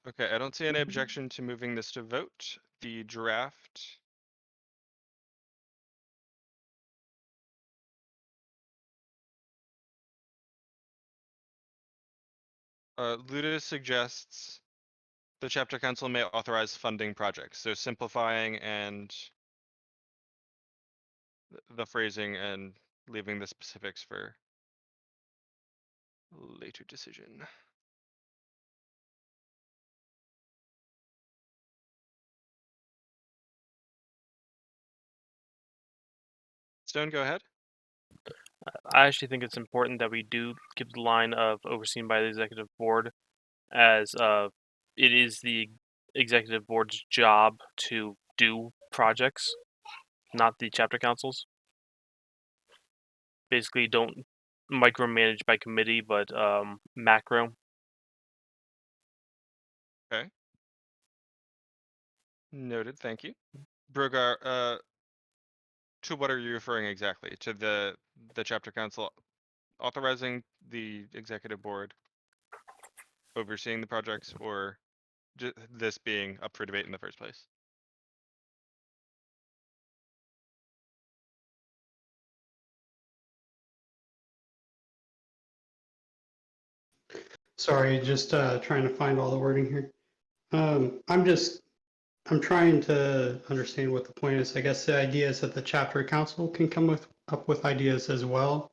Okay, I don't see any objection to moving this to vote. The draft. Ludus suggests the chapter council may authorize funding projects, so simplifying and the phrasing and leaving the specifics for later decision. Stone, go ahead. I actually think it's important that we do keep the line of overseen by the executive board, as it is the executive board's job to do projects, not the chapter councils. Basically, don't micromanage by committee, but macro. Okay. Noted, thank you. Brogar, to what are you referring exactly? To the chapter council authorizing the executive board overseeing the projects, or this being up for debate in the first place? Sorry, just trying to find all the wording here. I'm trying to understand what the point is. I guess the idea is that the chapter council can come up with ideas as well,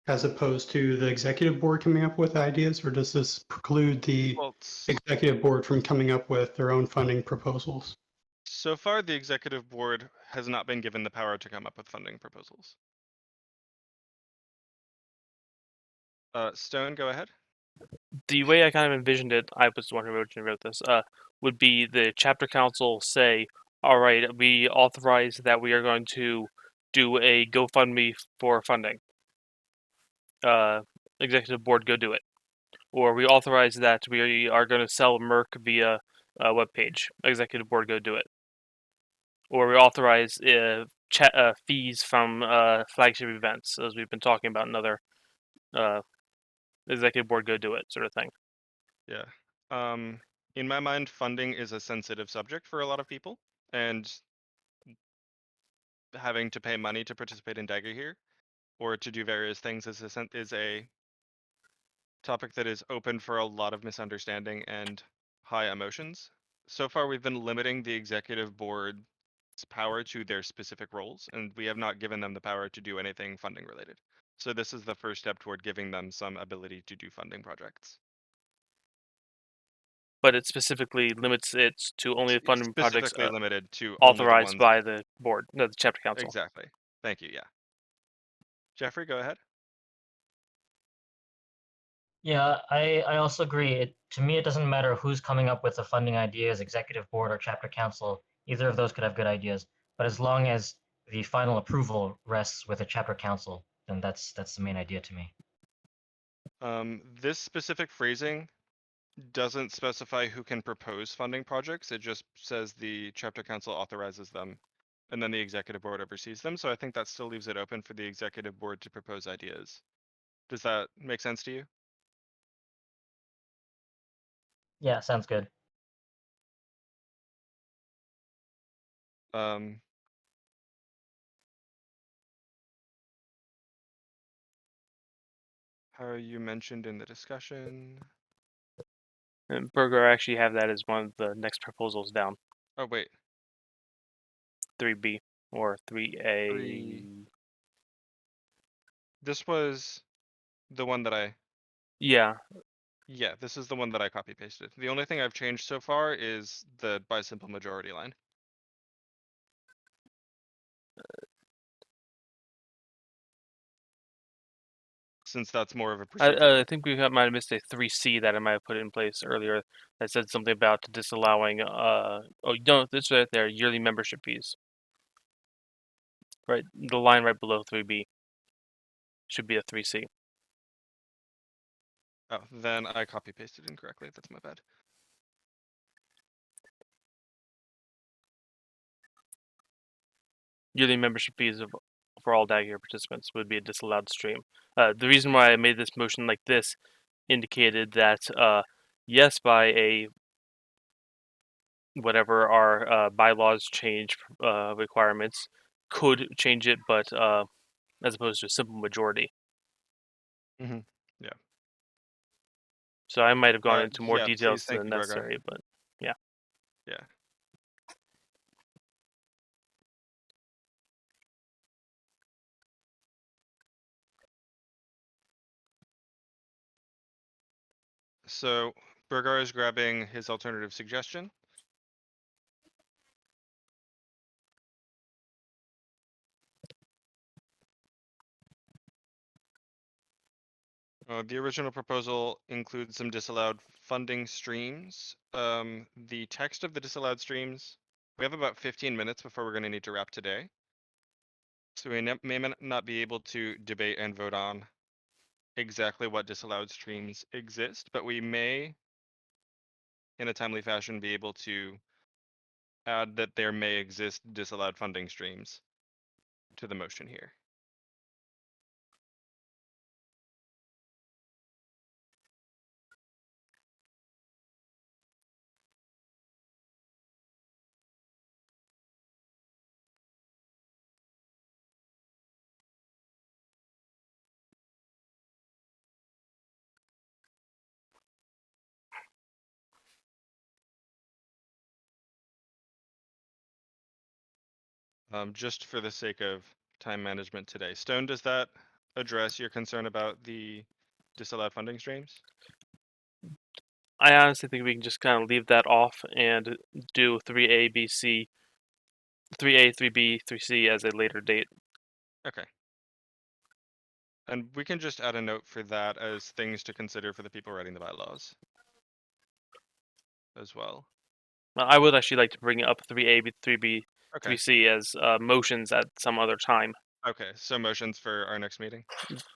as opposed to the executive board coming up with ideas, or does this preclude the Well, executive board from coming up with their own funding proposals? so far the executive board has not been given the power to come up with funding proposals. Stone, go ahead. The way I kind of envisioned it, I was the one who wrote this, would be the chapter council say, all right, we authorize that we are going to do a GoFundMe for funding. Executive board, go do it. Or we authorize that we are going to sell Merc via a webpage. Executive board, go do it. Or we authorize fees from flagship events, as we've been talking about in other executive board, go do it sort of thing. Yeah. In my mind, funding is a sensitive subject for a lot of people, and having to pay money to participate in Dagorhir or to do various things is a topic that is open for a lot of misunderstanding and high emotions. So far, we've been limiting the executive board's power to their specific roles, and we have not given them the power to do anything funding related. So this is the first step toward giving them some ability to do funding projects. But it specifically limits it to only It's funding projects specifically limited to only the authorized ones. by the board, no, the chapter council. Exactly. Thank you. Yeah. Jeffrey, go ahead. Yeah, I also agree. To me, it doesn't matter who's coming up with the funding ideas, executive board or chapter council. Either of those could have good ideas, but as long as the final approval rests with a chapter council, then that's the main idea to me. This specific phrasing doesn't specify who can propose funding projects. It just says the chapter council authorizes them, and then the executive board oversees them. So I think that still leaves it open for the executive board to propose ideas. Does that make sense to you? Yeah, sounds good. How you mentioned in the discussion. And Burger, I actually have that as one of the next proposals down. Oh wait. 3B or 3A. 3. This was the one that I. Yeah. Yeah, this is the one that I copy pasted. The only thing I've changed so far is the by simple majority line. since that's more of a procedural. I think we might have missed a 3C that I might have put in place earlier that said something about disallowing no, this right there, yearly membership fees. Right, the line right below 3B should be a 3C. Oh, then I copy pasted incorrectly. That's my bad. Yearly membership fees for all Dagorhir participants would be a disallowed stream. The reason why I made this motion like this indicated that yes, by a whatever our bylaws change requirements could change it, but as opposed to a simple majority. Mm-hmm. Yeah. So I might have gone into more Yeah, details please, thank than you, Berger. necessary, but yeah. Yeah. So Berger is grabbing his alternative suggestion. The original proposal includes some disallowed funding streams. The text of the disallowed streams, we have about 15 minutes before we're going to need to wrap today. So we may not be able to debate and vote on exactly what disallowed streams exist, but we may, in a timely fashion, be able to add that there may exist disallowed funding streams to the motion here. Just for the sake of time management today. Stone, does that address your concern about the disallowed funding streams? I honestly think we can just kind of leave that off and do 3A, B, C, 3A, 3B, 3C as a later date. Okay. And we can just add a note for that as things to consider for the people writing the bylaws as well. I would actually like to bring up 3A, 3B, Okay. 3C as motions at some other time. Okay, so motions for our next meeting.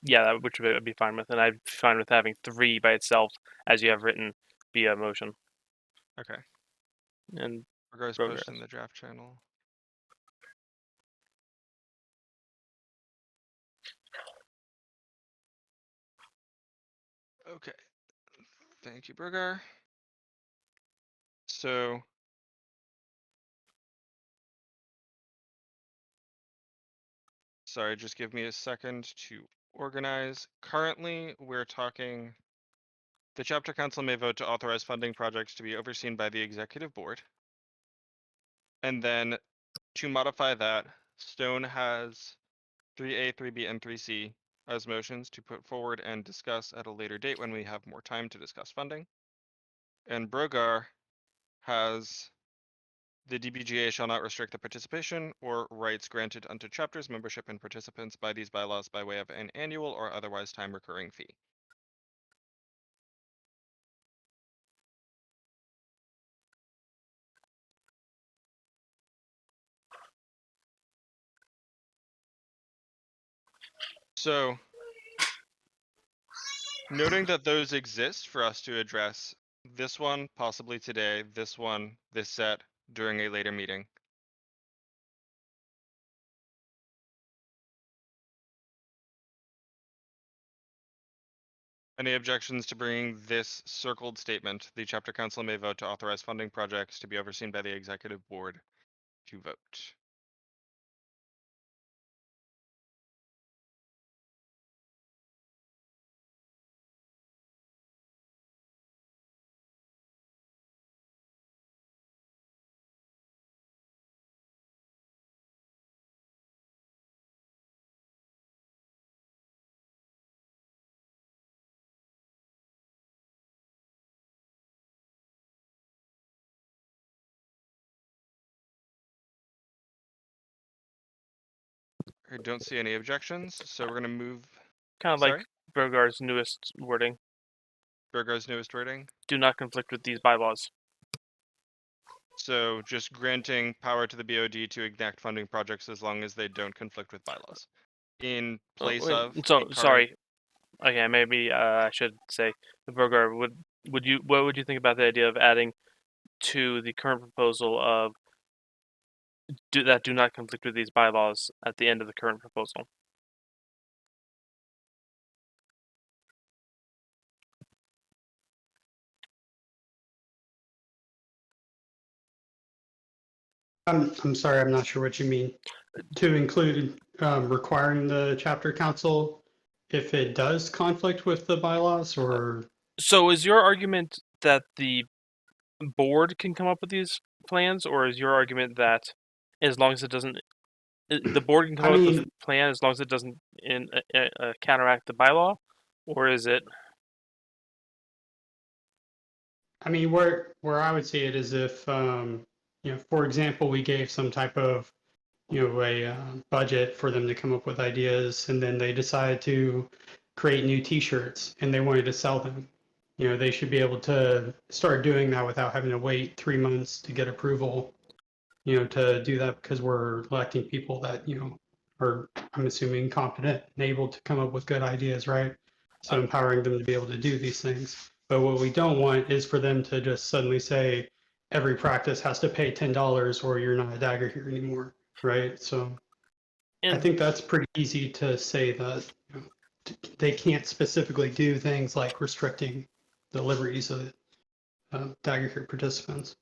Yeah, which I'd be fine with, and I'd be fine with having 3 by itself, as you have written, be a motion. Okay. And Progress progress. post in the draft channel. Okay. Thank you, Berger. So sorry, just give me a second to organize. Currently, we're talking the chapter council may vote to authorize funding projects to be overseen by the executive board. And then to modify that, Stone has 3A, 3B, and 3C as motions to put forward and discuss at a later date when we have more time to discuss funding. And Brogar has the DBGA shall not restrict the participation or rights granted unto chapters, membership, and participants by these bylaws by way of an annual or otherwise time recurring fee. So, noting that those exist for us to address this one possibly today, this one, this set during a later meeting. Any objections to bringing this circled statement? The chapter council may vote to authorize funding projects to be overseen by the executive board to vote. I don't see any objections, so we're gonna move. Kind of Sorry? like Burgar's newest wording. Burgar's newest wording. Do not conflict with these bylaws. So just granting power to the BOD to enact funding projects as long as they don't conflict with bylaws. In place of the So current- sorry. Okay, maybe I should say, Burgar, what would you think about the idea of adding to the current proposal of do not conflict with these bylaws at the end of the current proposal? I'm sorry, I'm not sure what you mean. To include requiring the chapter council if it does conflict with the bylaws, or So is your argument that the board can come up with these plans, or is your argument that as long as it doesn't, the board can come I up with mean, a plan as long as it doesn't counteract the bylaw, or is it? I mean, where I would see it is if, for example, we gave some type of, a budget for them to come up with ideas, and then they decide to create new T-shirts and they wanted to sell them. They should be able to start doing that without having to wait 3 months to get approval. To do that because we're electing people that are, I'm assuming, competent and able to come up with good ideas, right? So empowering them to be able to do these things. But what we don't want is for them to just suddenly say every practice has to pay $10 or you're not a Dagorhir anymore, right? So I think that's pretty easy to say that they can't specifically do things like restricting the liberties of Dagorhir participants.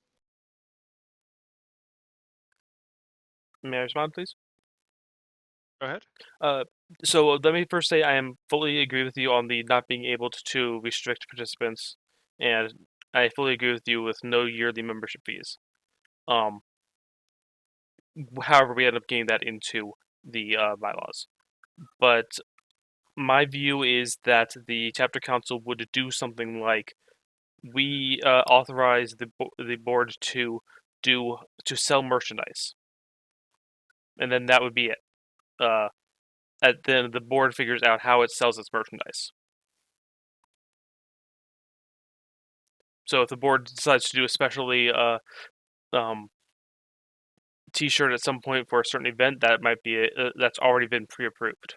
May I respond, please? Go ahead. So let me first say I am fully agree with you on the not being able to restrict participants, and I fully agree with you with no yearly membership fees. However, we end up getting that into the bylaws. But my view is that the chapter council would do something like we authorize the board to sell merchandise, and then that would be it. Then the board figures out how it sells its merchandise. So if the board decides to do a specially T-shirt at some point for a certain event, that might be that's already been pre-approved.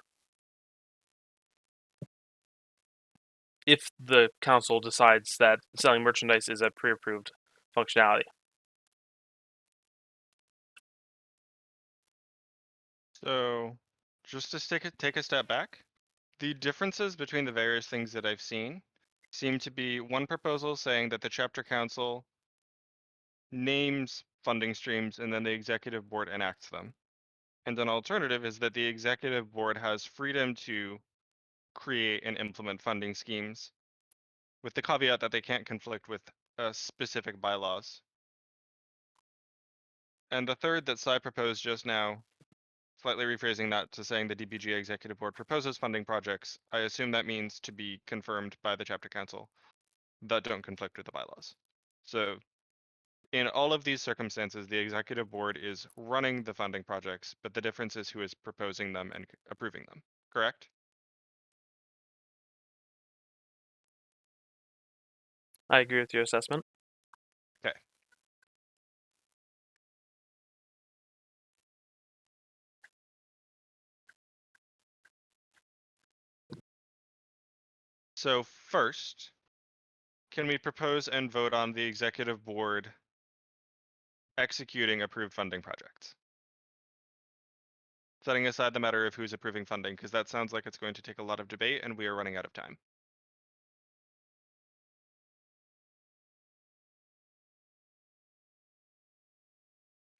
If the council decides that selling merchandise is a pre-approved functionality. So just to take a step back, the differences between the various things that I've seen seem to be one proposal saying that the chapter council names funding streams and then the executive board enacts them. And an alternative is that the executive board has freedom to create and implement funding schemes with the caveat that they can't conflict with specific bylaws. And the third that Sai proposed just now, slightly rephrasing that to saying the DBGA executive board proposes funding projects, I assume that means to be confirmed by the chapter council that don't conflict with the bylaws. So in all of these circumstances, the executive board is running the funding projects, but the difference is who is proposing them and approving them, correct? I agree with your assessment. Okay. So first, can we propose and vote on the executive board executing approved funding projects? Setting aside the matter of who's approving funding, because that sounds like it's going to take a lot of debate and we are running out of time.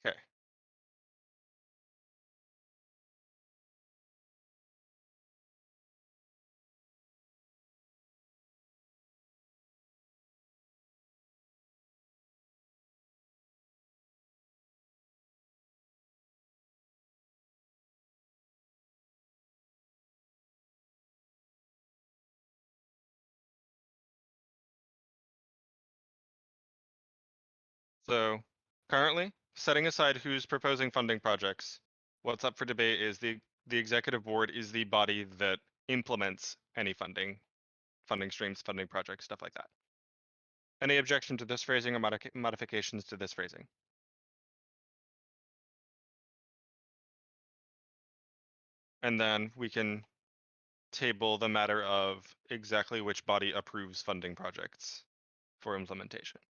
Okay. So currently, setting aside who's proposing funding projects, what's up for debate is the executive board is the body that implements any funding streams, funding projects, stuff like that. Any objection to this phrasing or modifications to this phrasing? And then we can table the matter of exactly which body approves funding projects for implementation.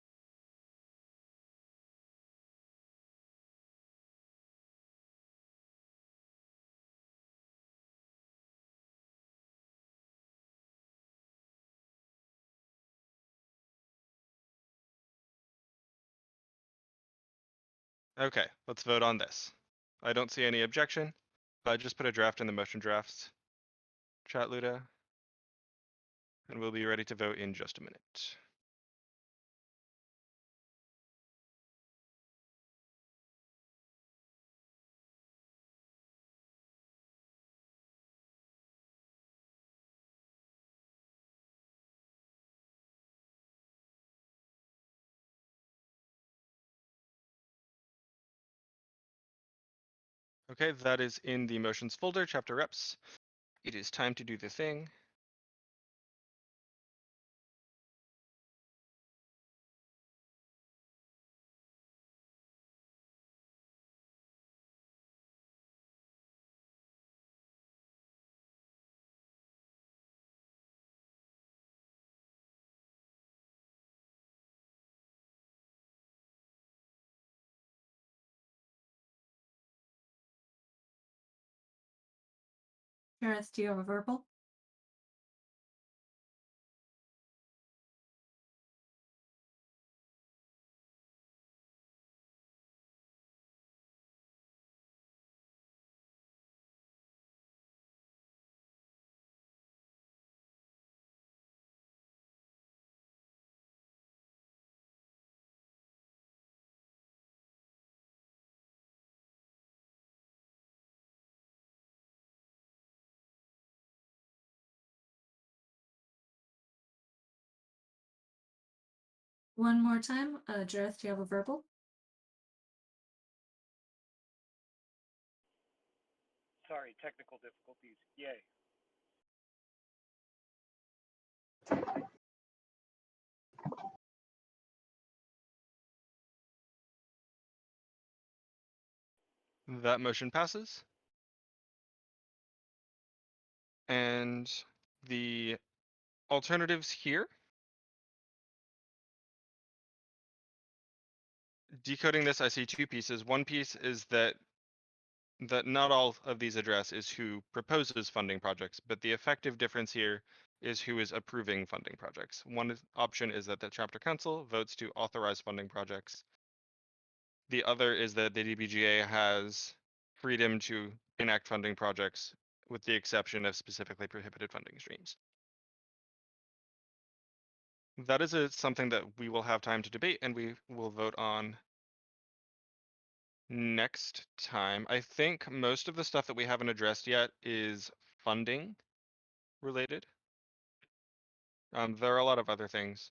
Okay, let's vote on this. I don't see any objection. I just put a draft in the motion drafts chat, Luda. And we'll be ready to vote in just a minute. Okay, that is in the motions folder, chapter reps. It is time to do the thing. Gareth, do you have a verbal? One more time, Jareth, do you have a verbal? Sorry, technical difficulties. Yay. That motion passes. And the alternatives here. Decoding this, I see two pieces. One piece is that not all of these address is who proposes funding projects, but the effective difference here is who is approving funding projects. One option is that the chapter council votes to authorize funding projects. The other is that the DBGA has freedom to enact funding projects with the exception of specifically prohibited funding streams. That is something that we will have time to debate and we will vote on next time. I think most of the stuff that we haven't addressed yet is funding related. There are a lot of other things.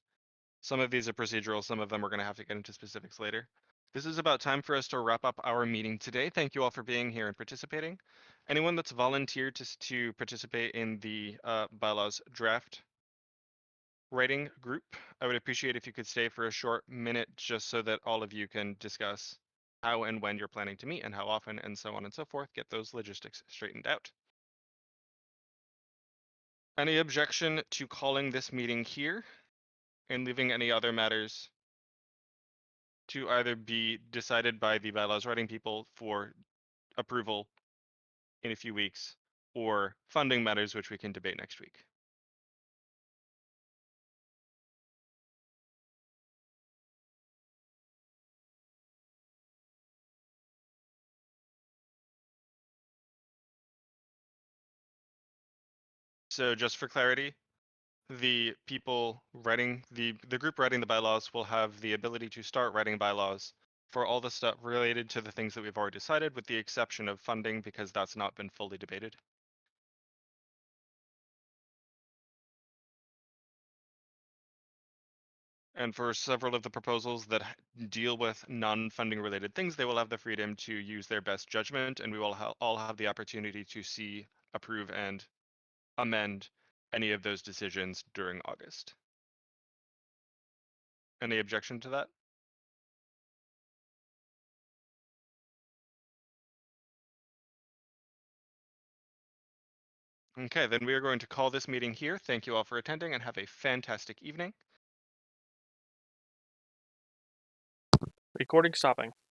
Some of these are procedural, some of them we're going to have to get into specifics later. This is about time for us to wrap up our meeting today. Thank you all for being here and participating. Anyone that's volunteered to participate in the bylaws draft writing group, I would appreciate if you could stay for a short minute just so that all of you can discuss how and when you're planning to meet and how often and so on and so forth, get those logistics straightened out. Any objection to calling this meeting here and leaving any other matters to either be decided by the bylaws writing people for approval in a few weeks or funding matters, which we can debate next week? So just for clarity, the people writing the group writing the bylaws will have the ability to start writing bylaws for all the stuff related to the things that we've already decided, with the exception of funding, because that's not been fully debated. And for several of the proposals that deal with non-funding related things, they will have the freedom to use their best judgment, and we will all have the opportunity to see, approve, and amend any of those decisions during August. Any objection to that? Okay, then we are going to call this meeting here. Thank you all for attending and have a fantastic evening. Recording stopping.